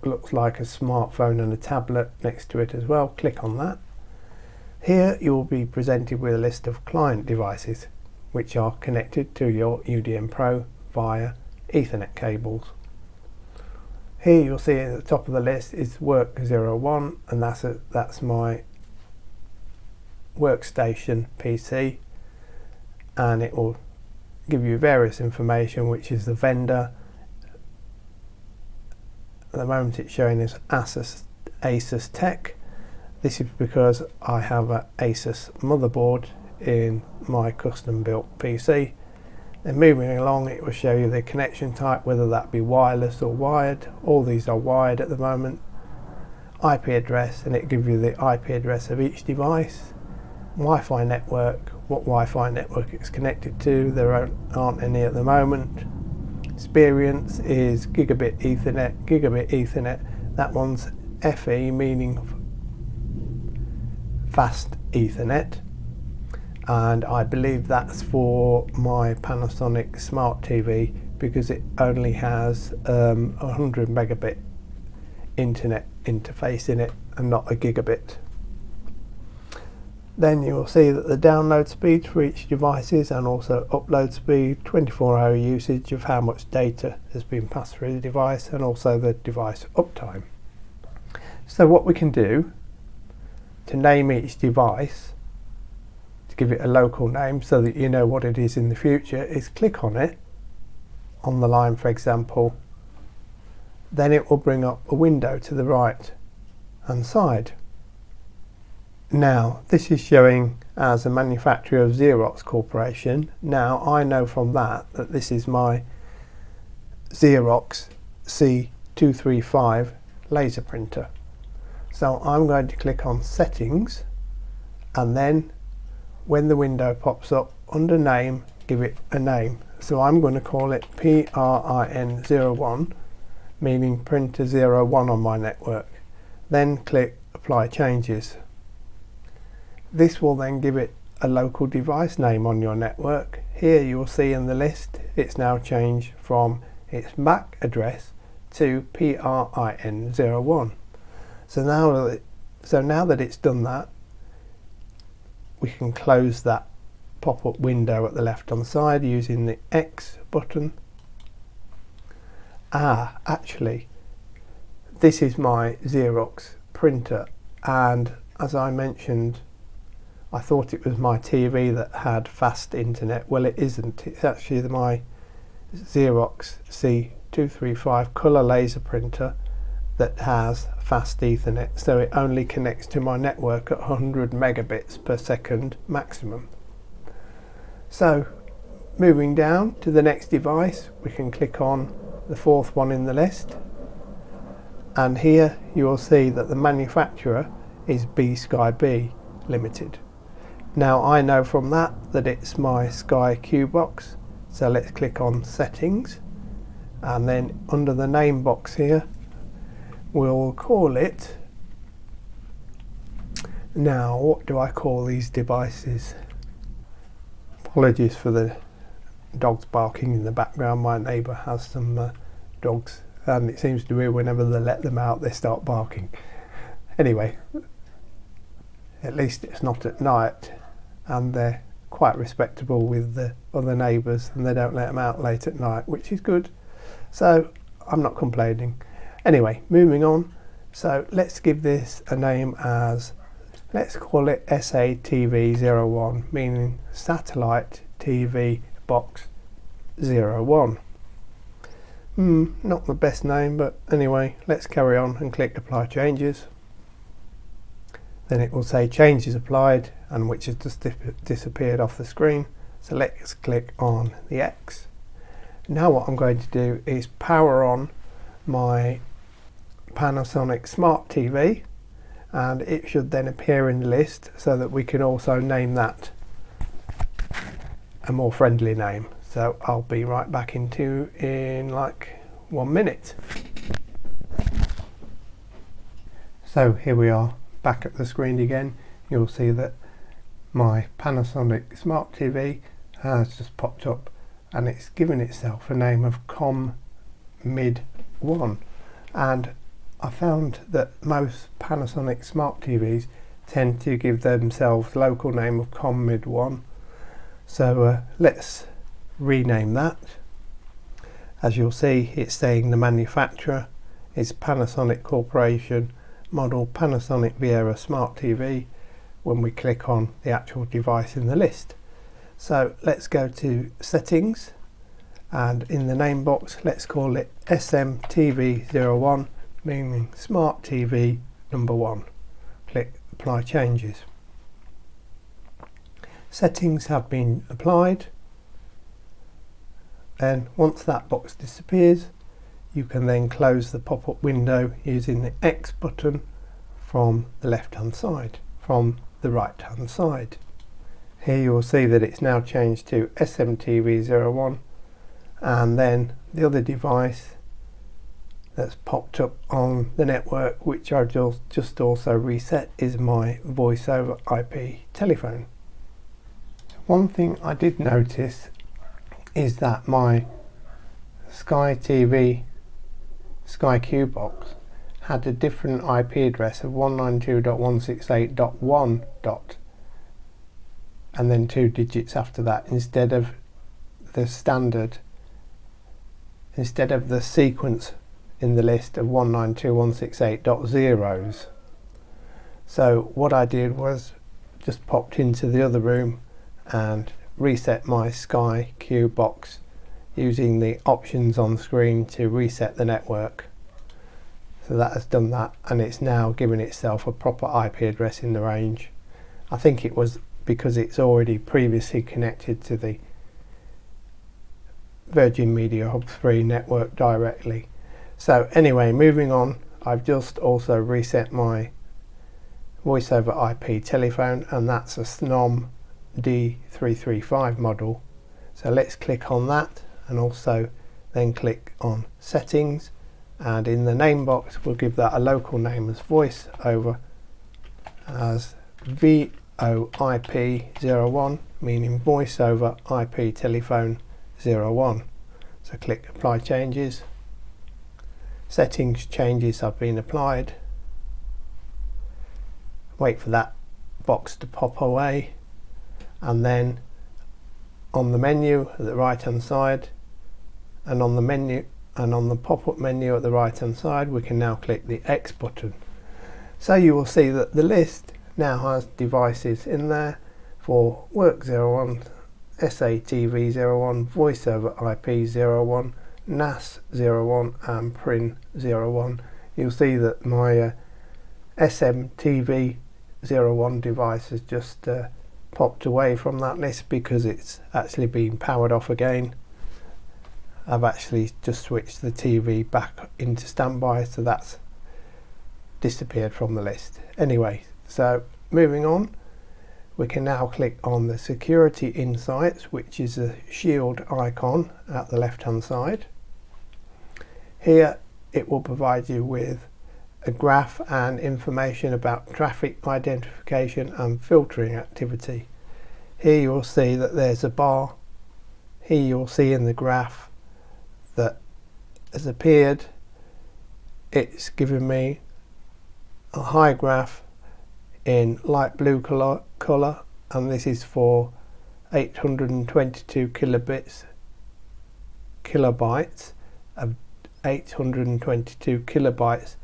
looks like a smartphone and a tablet next to it as well. Click on that. Here you will be presented with a list of client devices which are connected to your UDM Pro via Ethernet cables. Here you'll see at the top of the list is Work 01, and that's my workstation PC, and it will give you various information, which is the vendor. At the moment it's showing as Asus Tech. This is because I have an Asus motherboard in my custom built PC. Then moving along, it will show you the connection type, whether that be wireless or wired. All these are wired at the moment. IP address, and it gives you the IP address of each device. Wi-Fi network, what Wi-Fi network it's connected to. There aren't any at the moment. Experience is gigabit Ethernet. That one's FE, meaning fast Ethernet, and I believe that's for my Panasonic smart TV because it only has 100 megabit internet interface in it and not a gigabit. Then you will see that the download speed for each devices and also upload speed, 24-hour usage of how much data has been passed through the device, and also the device uptime. So what we can do to name each device, to give it a local name so that you know what it is in the future, is click on it, on the line for example, then it will bring up a window to the right hand side. Now this is showing as a manufacturer of Xerox Corporation. Now I know from that this is my Xerox C235 laser printer. So I'm going to click on settings, and then when the window pops up under name, give it a name. So I'm going to call it PRIN01, meaning printer 01 on my network. Then click apply changes. This will then give it a local device name on your network. Here you will see in the list it's now changed from its MAC address to PRIN01. So now that it's done that, we can close that pop-up window at the left hand side using the X button. Actually, this is my Xerox printer, and as I mentioned, I thought it was my TV that had fast internet. Well, it isn't. It's actually my Xerox C235 colour laser printer that has fast Ethernet, so it only connects to my network at 100 megabits per second maximum. So moving down to the next device, we can click on the fourth one in the list, and here you will see that the manufacturer is B-Sky-B Limited. Now I know from that it's my Sky Q box, so let's click on settings, and then under the name box here we'll call it, now what do I call these devices? Apologies for the dogs barking in the background. My neighbour has some dogs, and it seems to be whenever they let them out they start barking. Anyway, at least it's not at night, and they're quite respectable with the other neighbours and they don't let them out late at night, which is good, so I'm not complaining. Anyway, moving on, so let's give this a name as, let's call it SATV01, meaning Satellite TV Box 01. Not the best name, but anyway, let's carry on and click apply changes. Then it will say changes applied, and which has just disappeared off the screen. So let's click on the X. Now what I'm going to do is power on my Panasonic smart TV, and it should then appear in the list so that we can also name that a more friendly name. So I'll be right back in like 1 minute. So here we are back at the screen again. You'll see that my Panasonic smart TV has just popped up, and it's given itself a name of COM-MID1, and I found that most Panasonic smart TVs tend to give themselves local name of COM-MID1, so let's rename that. As you'll see, it's saying the manufacturer is Panasonic Corporation, model Panasonic Viera Smart TV, when we click on the actual device in the list. So let's go to settings, and in the name box let's call it SMTV01, meaning Smart TV number 1. Click apply changes. Settings have been applied, and once that box disappears you can then close the pop-up window using the X button from the left hand side, from the right hand side. Here you will see that it's now changed to SMTV01, and then the other device that's popped up on the network, which I've just also reset, is my voice over IP telephone. One thing I did notice is that my Sky TV Sky Q box had a different IP address of 192.168.1 and then 2 digits after that, instead of the sequence in the list of 192.168.0s. So what I did was just popped into the other room and reset my Sky Q box using the options on screen to reset the network. So that has done that, and it's now given itself a proper IP address in the range. I think it was because it's already previously connected to the Virgin Media Hub 3 network directly. So anyway, moving on, I've just also reset my voice over IP telephone, and that's a SNOM D335 model. So let's click on that, and also then click on settings, and in the name box we'll give that a local name as voice over as VoIP01, meaning voice over IP telephone 01. So click apply changes. Settings changes have been applied. Wait for that box to pop away, and then on the menu at the right hand side, and on the pop-up menu at the right hand side, we can now click the X button. So you will see that the list now has devices in there for Work 01, SATV 01, Voice over IP 01, NAS 01 and PRIN 01. You'll see that my SMTV 01 device has just popped away from that list because it's actually been powered off again. I've actually just switched the TV back into standby, so that's disappeared from the list. Anyway, so moving on, we can now click on the Security Insights, which is a shield icon at the left hand side. Here it will provide you with a graph and information about traffic identification and filtering activity. Here you will see that there's a bar. Here you'll see in the graph that has appeared, it's given me a high graph in light blue color, and this is for 822 kilobytes of 822 kilobytes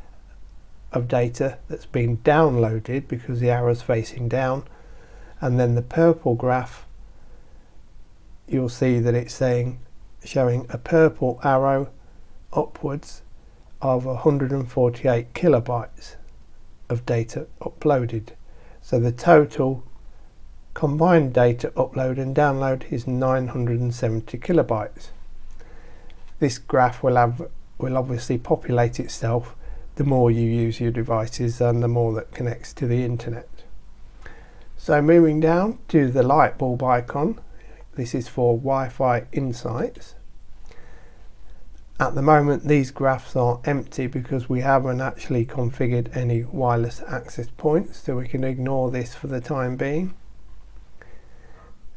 of data that's been downloaded because the arrow's facing down. And then the purple graph, you'll see that it's showing a purple arrow upwards of 148 kilobytes of data uploaded. So the total combined data upload and download is 970 kilobytes. This graph will obviously populate itself the more you use your devices and the more that connects to the internet. So moving down to the light bulb icon, this is for Wi-Fi Insights. At the moment these graphs are empty because we haven't actually configured any wireless access points, so we can ignore this for the time being.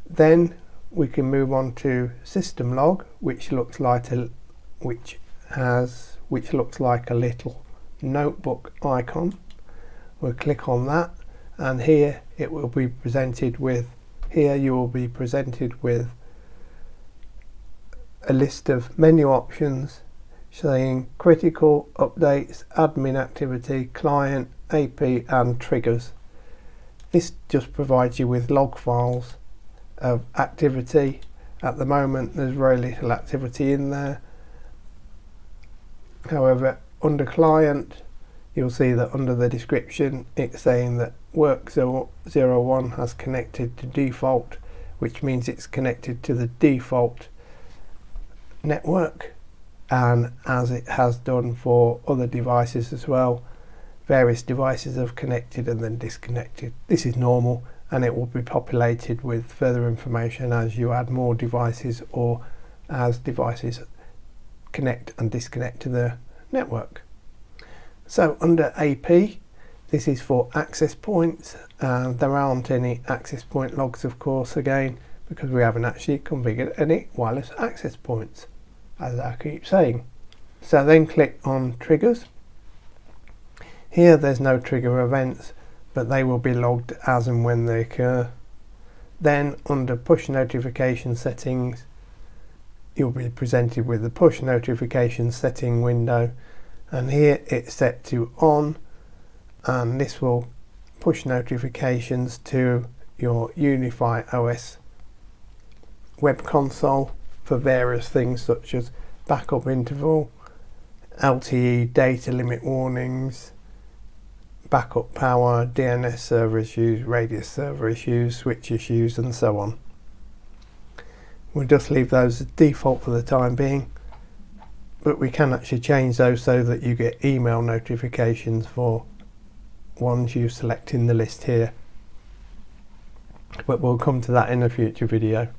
Then we can move on to System Log, which looks like a little notebook icon. We'll click on that, and here it will be presented with, you will be presented with a list of menu options saying critical, updates, admin activity, client, AP and triggers. This just provides you with log files of activity. At the moment there's very little activity in there. However, under client you'll see that under the description it's saying that Work 01 has connected to default, which means it's connected to the default network, and as it has done for other devices as well, various devices have connected and then disconnected. This is normal, and it will be populated with further information as you add more devices or as devices connect and disconnect to the network. So under AP, this is for access points. There aren't any access point logs, of course, again, because we haven't actually configured any wireless access points, as I keep saying. So then click on triggers. Here there's no trigger events, but they will be logged as and when they occur. Then under push notification settings, you'll be presented with the push notification setting window, and here it's set to on, and this will push notifications to your UniFi OS web console for various things such as backup interval, LTE data limit warnings, backup power, DNS server issues, radius server issues, switch issues, and so on. We'll just leave those as default for the time being, but we can actually change those so that you get email notifications for ones you select in the list here. But we'll come to that in a future video.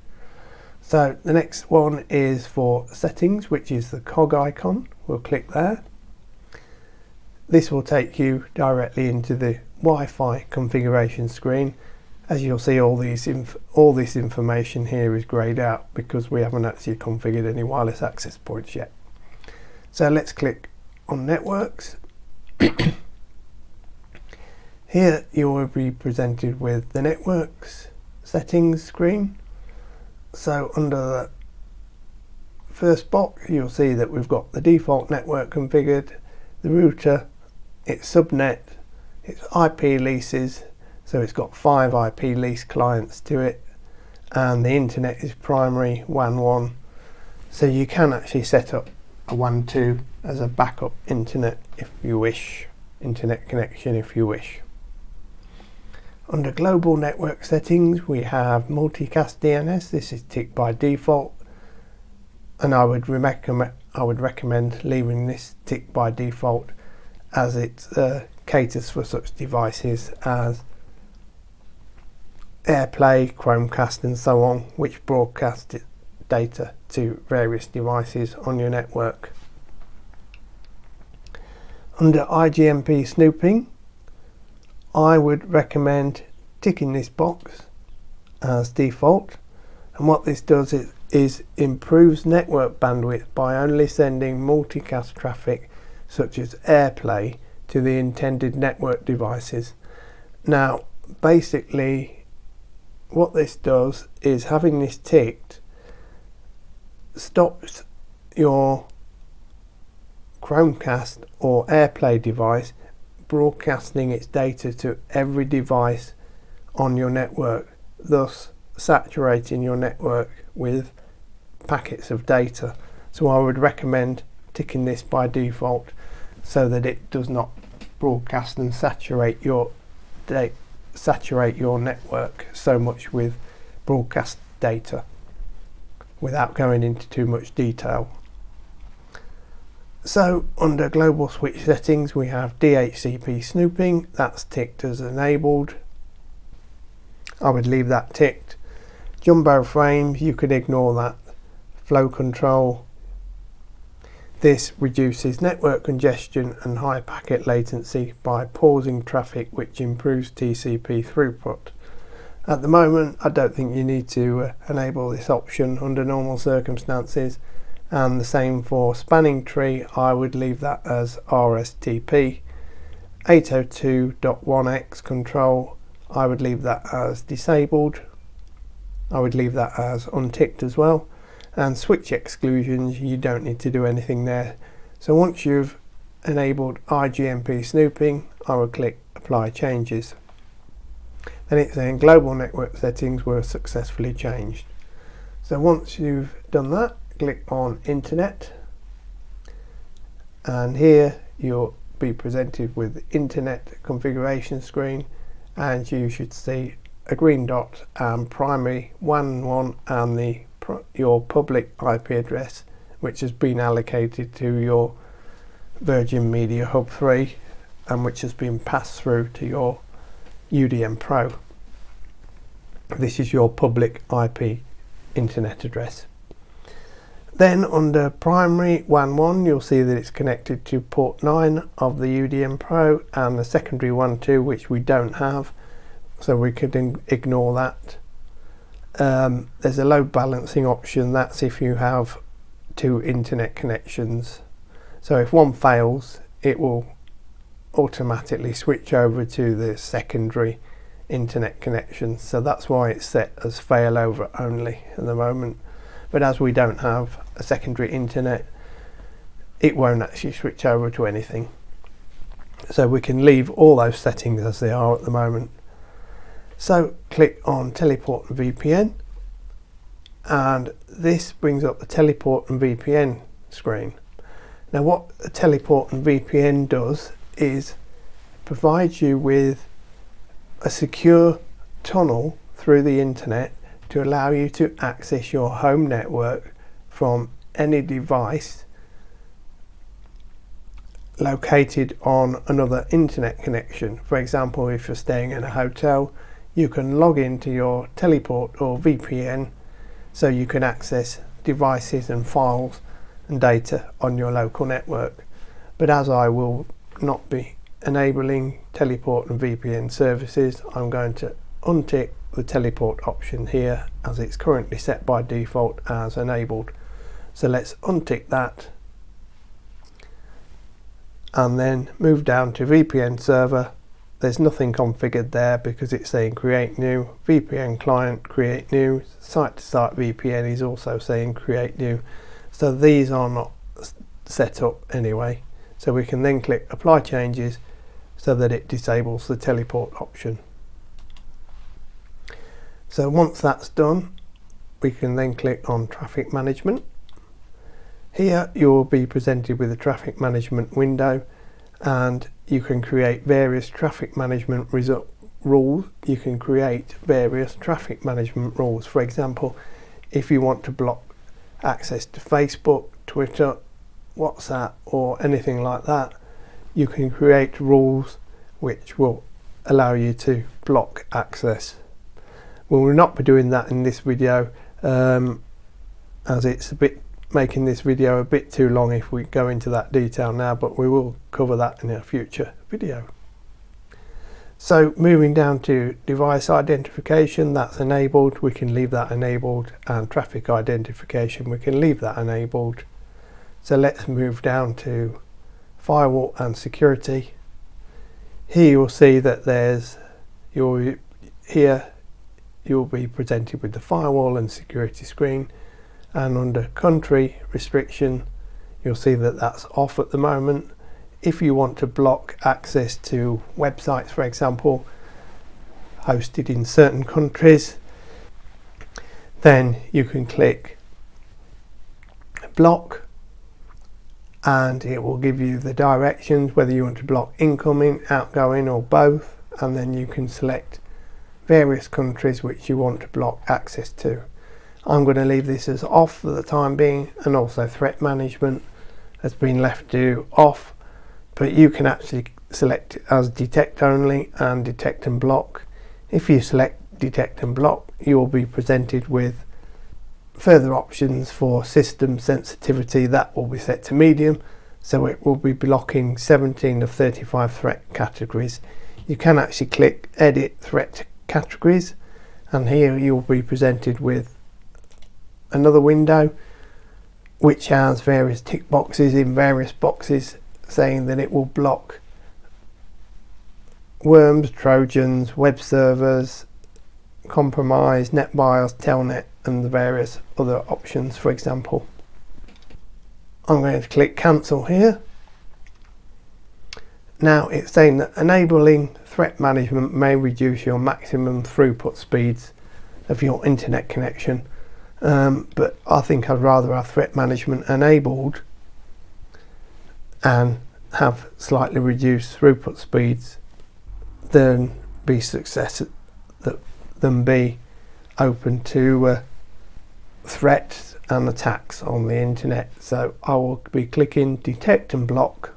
So the next one is for settings, which is the cog icon. We'll click there. This will take you directly into the Wi-Fi configuration screen. As you'll see, all this information here is greyed out because we haven't actually configured any wireless access points yet. So let's click on networks. Here you will be presented with the networks settings screen. So under the first box, you'll see that we've got the default network configured, the router, its subnet, its IP leases, so it's got 5 IP lease clients to it, and the internet is primary WAN 1. So you can actually set up a WAN 2 as a backup internet if you wish, internet connection if you wish. Under global network settings, we have multicast DNS. This is ticked by default, and I would recommend leaving this ticked by default, as it caters for such devices as AirPlay, Chromecast, and so on, which broadcast data to various devices on your network. Under IGMP snooping, I would recommend ticking this box as default, and what this does is improves network bandwidth by only sending multicast traffic such as AirPlay to the intended network devices. Now basically what this does is, having this ticked stops your Chromecast or AirPlay device broadcasting its data to every device on your network, thus saturating your network with packets of data. So I would recommend ticking this by default so that it does not broadcast and saturate your network so much with broadcast data without going into too much detail. So under global switch settings, we have DHCP snooping. That's ticked as enabled. I would leave that ticked. Jumbo frames, you could ignore that. Flow control. This reduces network congestion and high packet latency by pausing traffic, which improves TCP throughput. At the moment, I don't think you need to enable this option under normal circumstances. And the same for spanning tree, I would leave that as RSTP. 802.1x control, I would leave that as disabled. I would leave that as unticked as well. And switch exclusions, you don't need to do anything there. So once you've enabled IGMP snooping, I will click apply changes. Then it's saying global network settings were successfully changed. So once you've done that, click on internet, and here you'll be presented with the internet configuration screen, and you should see a green dot and primary WAN 1 and your public IP address, which has been allocated to your Virgin Media Hub 3 and which has been passed through to your UDM Pro. This is your public IP internet address. Then under primary WAN 1, you'll see that it's connected to port 9 of the UDM Pro, and the secondary WAN 2, which we don't have, so we could ignore that. There's a load balancing option. That's if you have two internet connections. So if one fails, it will automatically switch over to the secondary internet connection. So that's why it's set as failover only at the moment. But as we don't have a secondary internet, it won't actually switch over to anything. So we can leave all those settings as they are at the moment. So click on Teleport and VPN, and this brings up the Teleport and VPN screen. Now what a Teleport and VPN does is provides you with a secure tunnel through the internet to allow you to access your home network from any device located on another internet connection. For example, if you're staying in a hotel, you can log into your Teleport or VPN so you can access devices and files and data on your local network. But as I will not be enabling Teleport and VPN services, I'm going to untick the Teleport option here, as it's currently set by default as enabled. So let's untick that and then move down to VPN server. There's nothing configured there because it's saying create new. VPN client, create new. Site-to-site VPN is also saying create new. So these are not set up anyway. So we can then click apply changes so that it disables the Teleport option. So once that's done, we can then click on traffic management. Here you will be presented with a traffic management window, and you can create various traffic management rules. You can create various traffic management rules. For example, if you want to block access to Facebook, Twitter, WhatsApp or anything like that, you can create rules which will allow you to block access. We will not be doing that in this video, as it's making this video a bit too long if we go into that detail now, but we will cover that in a future video. So moving down to device identification, that's enabled, we can leave that enabled, and traffic identification, we can leave that enabled. So let's move down to firewall and security. Here you'll see that you'll be presented with the firewall and security screen, and under country restriction you'll see that that's off at the moment. If you want to block access to websites, for example, hosted in certain countries, then you can click block and it will give you the directions whether you want to block incoming, outgoing or both, and then you can select various countries which you want to block access to. I'm going to leave this as off for the time being, and also threat management has been left to off, but you can actually select it as detect only and detect and block. If you select detect and block, you will be presented with further options for system sensitivity. That will be set to medium, so it will be blocking 17 of 35 threat categories. You can actually click edit threat categories, and here you'll be presented with another window which has various tick boxes in various boxes saying that it will block worms, trojans, web servers, compromise, NetBIOS, Telnet and the various other options. For example, I'm going to click cancel here. Now it's saying that enabling threat management may reduce your maximum throughput speeds of your internet connection, but I think I'd rather have threat management enabled and have slightly reduced throughput speeds than be open to threats and attacks on the internet. So I will be clicking detect and block.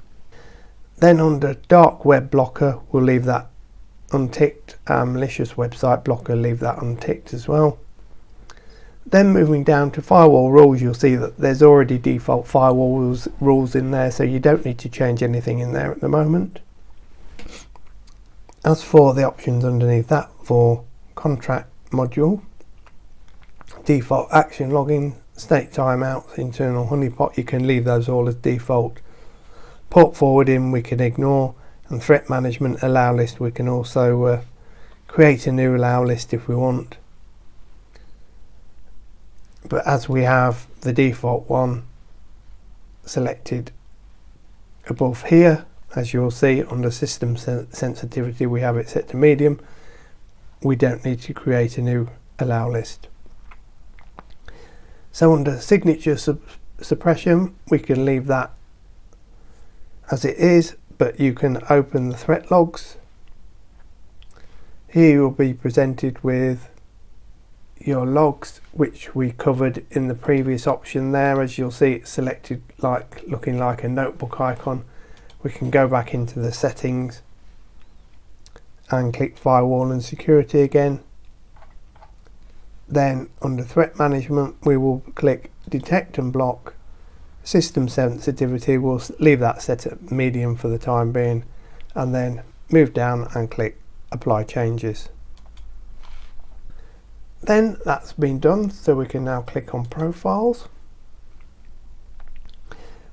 Then under dark web blocker, we'll leave that unticked, malicious website blocker, leave that unticked as well. Then moving down to firewall rules, you'll see that there's already default firewall rules in there, so you don't need to change anything in there at the moment. As for the options underneath that, for contract module, default action logging, state timeouts, internal honeypot, you can leave those all as default. Port forwarding we can ignore, and threat management allow list we can also create a new allow list if we want. But as we have the default one selected above here, as you'll see under system sensitivity we have it set to medium, we don't need to create a new allow list. So under signature suppression we can leave that as it is, but you can open the threat logs. Here you'll be presented with your logs, which we covered in the previous option there. As you'll see, it's selected like looking like a notebook icon. We can go back into the settings and click firewall and security again. Then under threat management we will click detect and block. System sensitivity, we'll leave that set at medium for the time being, and then move down and click apply changes. Then that's been done, so we can now click on profiles.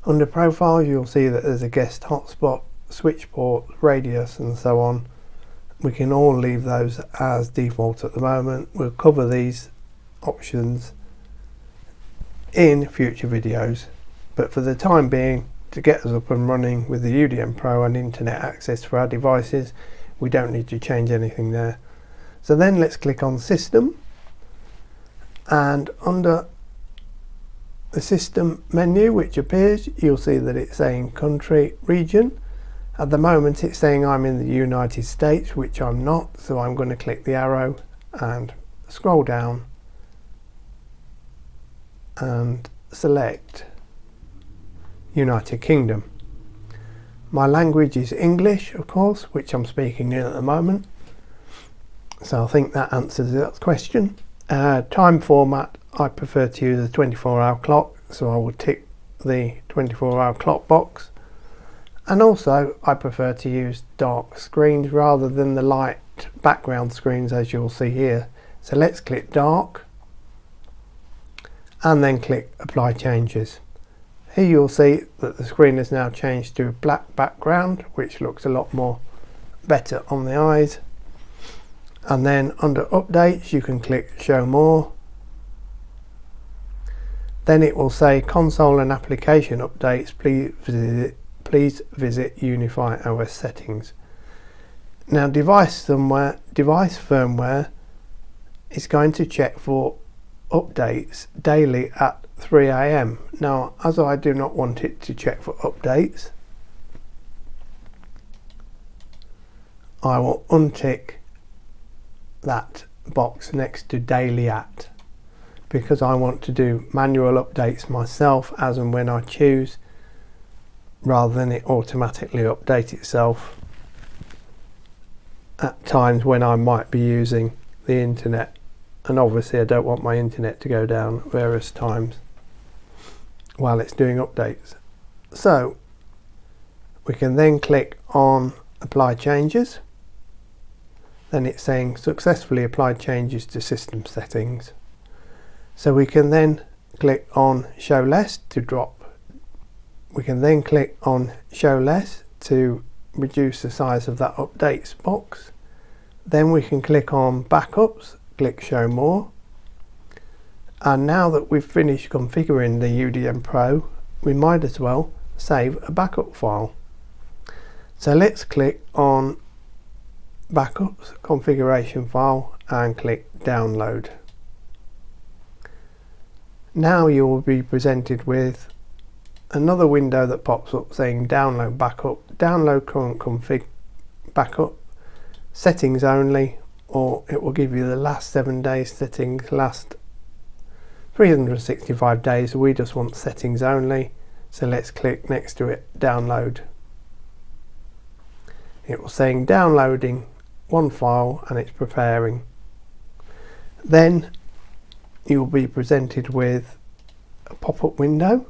Under profiles you'll see that there's a guest hotspot, switch port, radius and so on. We can all leave those as default at the moment. We'll cover these options in future videos, but for the time being, to get us up and running with the UDM Pro and internet access for our devices, we don't need to change anything there. So then let's click on system, and under the system menu which appears, you'll see that it's saying country region. At the moment it's saying I'm in the United States, which I'm not, so I'm going to click the arrow and scroll down and select United Kingdom. My language is English, of course, which I'm speaking in at the moment, so I think that answers that question. Time format, I prefer to use a 24-hour clock, so I will tick the 24-hour clock box. And also I prefer to use dark screens rather than the light background screens, as you'll see here. So let's click dark and then click apply changes. Here you'll see that the screen has now changed to a black background, which looks a lot more better on the eyes. And then under updates you can click show more. Then it will say console and application updates, please visit UniFi OS settings. Now device firmware is going to check for updates daily at 3 AM. Now as I do not want it to check for updates, I will untick that box next to daily at, because I want to do manual updates myself as and when I choose, rather than it automatically update itself at times when I might be using the internet, and obviously I don't want my internet to go down various times while it's doing updates. So we can then click on apply changes. Then it's saying successfully applied changes to system settings. So we can then click on show less to drop. We can then click on show less to reduce the size of that updates box. Then we can click on backups, click show more. And now that we've finished configuring the UDM Pro, we might as well save a backup file. So let's click on backups, configuration file, and click download. Now you will be presented with another window that pops up saying download backup, download current config backup, settings only, or it will give you the last 7 days settings, last 365 days. We just want settings only, so let's click next to it download. It will saying downloading one file and it's preparing. Then you will be presented with a pop-up window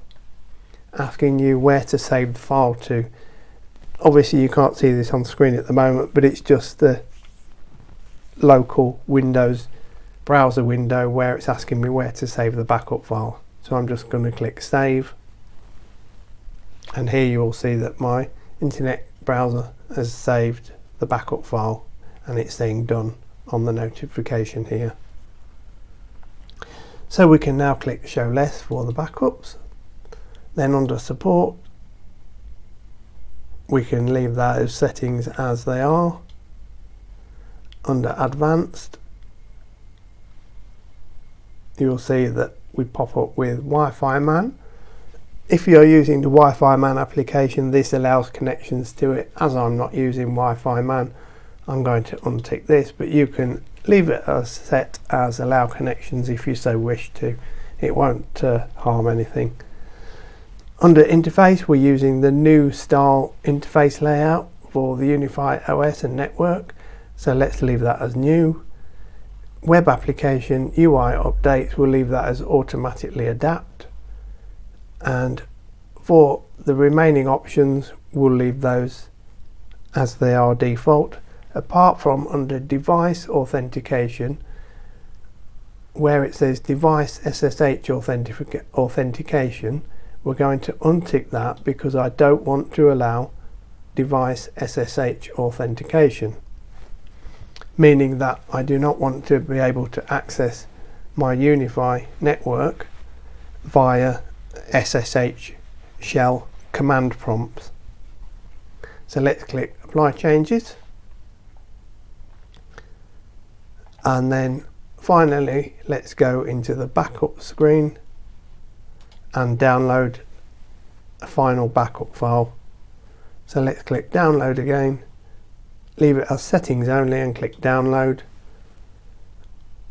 asking you where to save the file to. Obviously you can't see this on screen at the moment, but it's just the local Windows browser window where it's asking me where to save the backup file. So I'm just going to click save, and here you will see that my internet browser has saved the backup file and it's saying done on the notification here. So we can now click show less for the backups. Then under support we can leave those settings as they are. Under advanced you'll see that we pop up with Wi-Fi Man. If you're using the Wi-Fi Man application, this allows connections to it. As I'm not using Wi-Fi Man, I'm going to untick this, but you can leave it as set as allow connections if you so wish to. It won't harm anything. Under interface, we're using the new style interface layout for the UniFi OS and network, so let's leave that as new. Web application UI updates, we'll leave that as automatically adapt, and for the remaining options we'll leave those as they are default, apart from under device authentication where it says device SSH authentication. We're going to untick that because I don't want to allow device SSH authentication, meaning that I do not want to be able to access my UniFi network via SSH shell command prompts. So let's click apply changes, and then finally let's go into the backup screen and download a final backup file. So let's click download again, leave it as settings only and click download.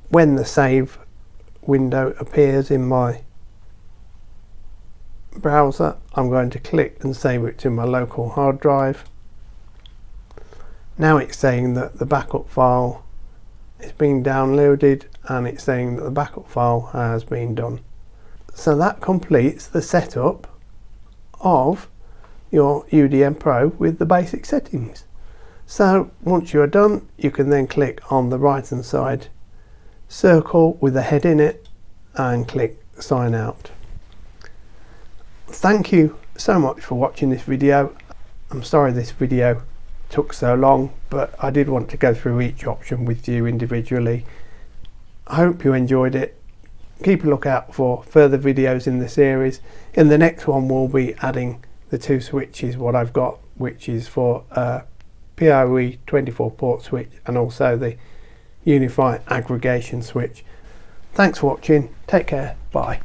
When the save window appears in my browser, I'm going to click and save it to my local hard drive. Now it's saying that the backup file is being downloaded and it's saying that the backup file has been done. So that completes the setup of your UDM Pro with the basic settings. So once you are done, you can then click on the right hand side circle with a head in it and click sign out. Thank you so much for watching this video. I'm sorry this video took so long, but I did want to go through each option with you individually. I hope you enjoyed it. Keep a lookout for further videos in the series. In the next one we'll be adding the two switches what I've got, which is for PoE 24 port switch and also the UniFi aggregation switch. Thanks for watching, take care, bye.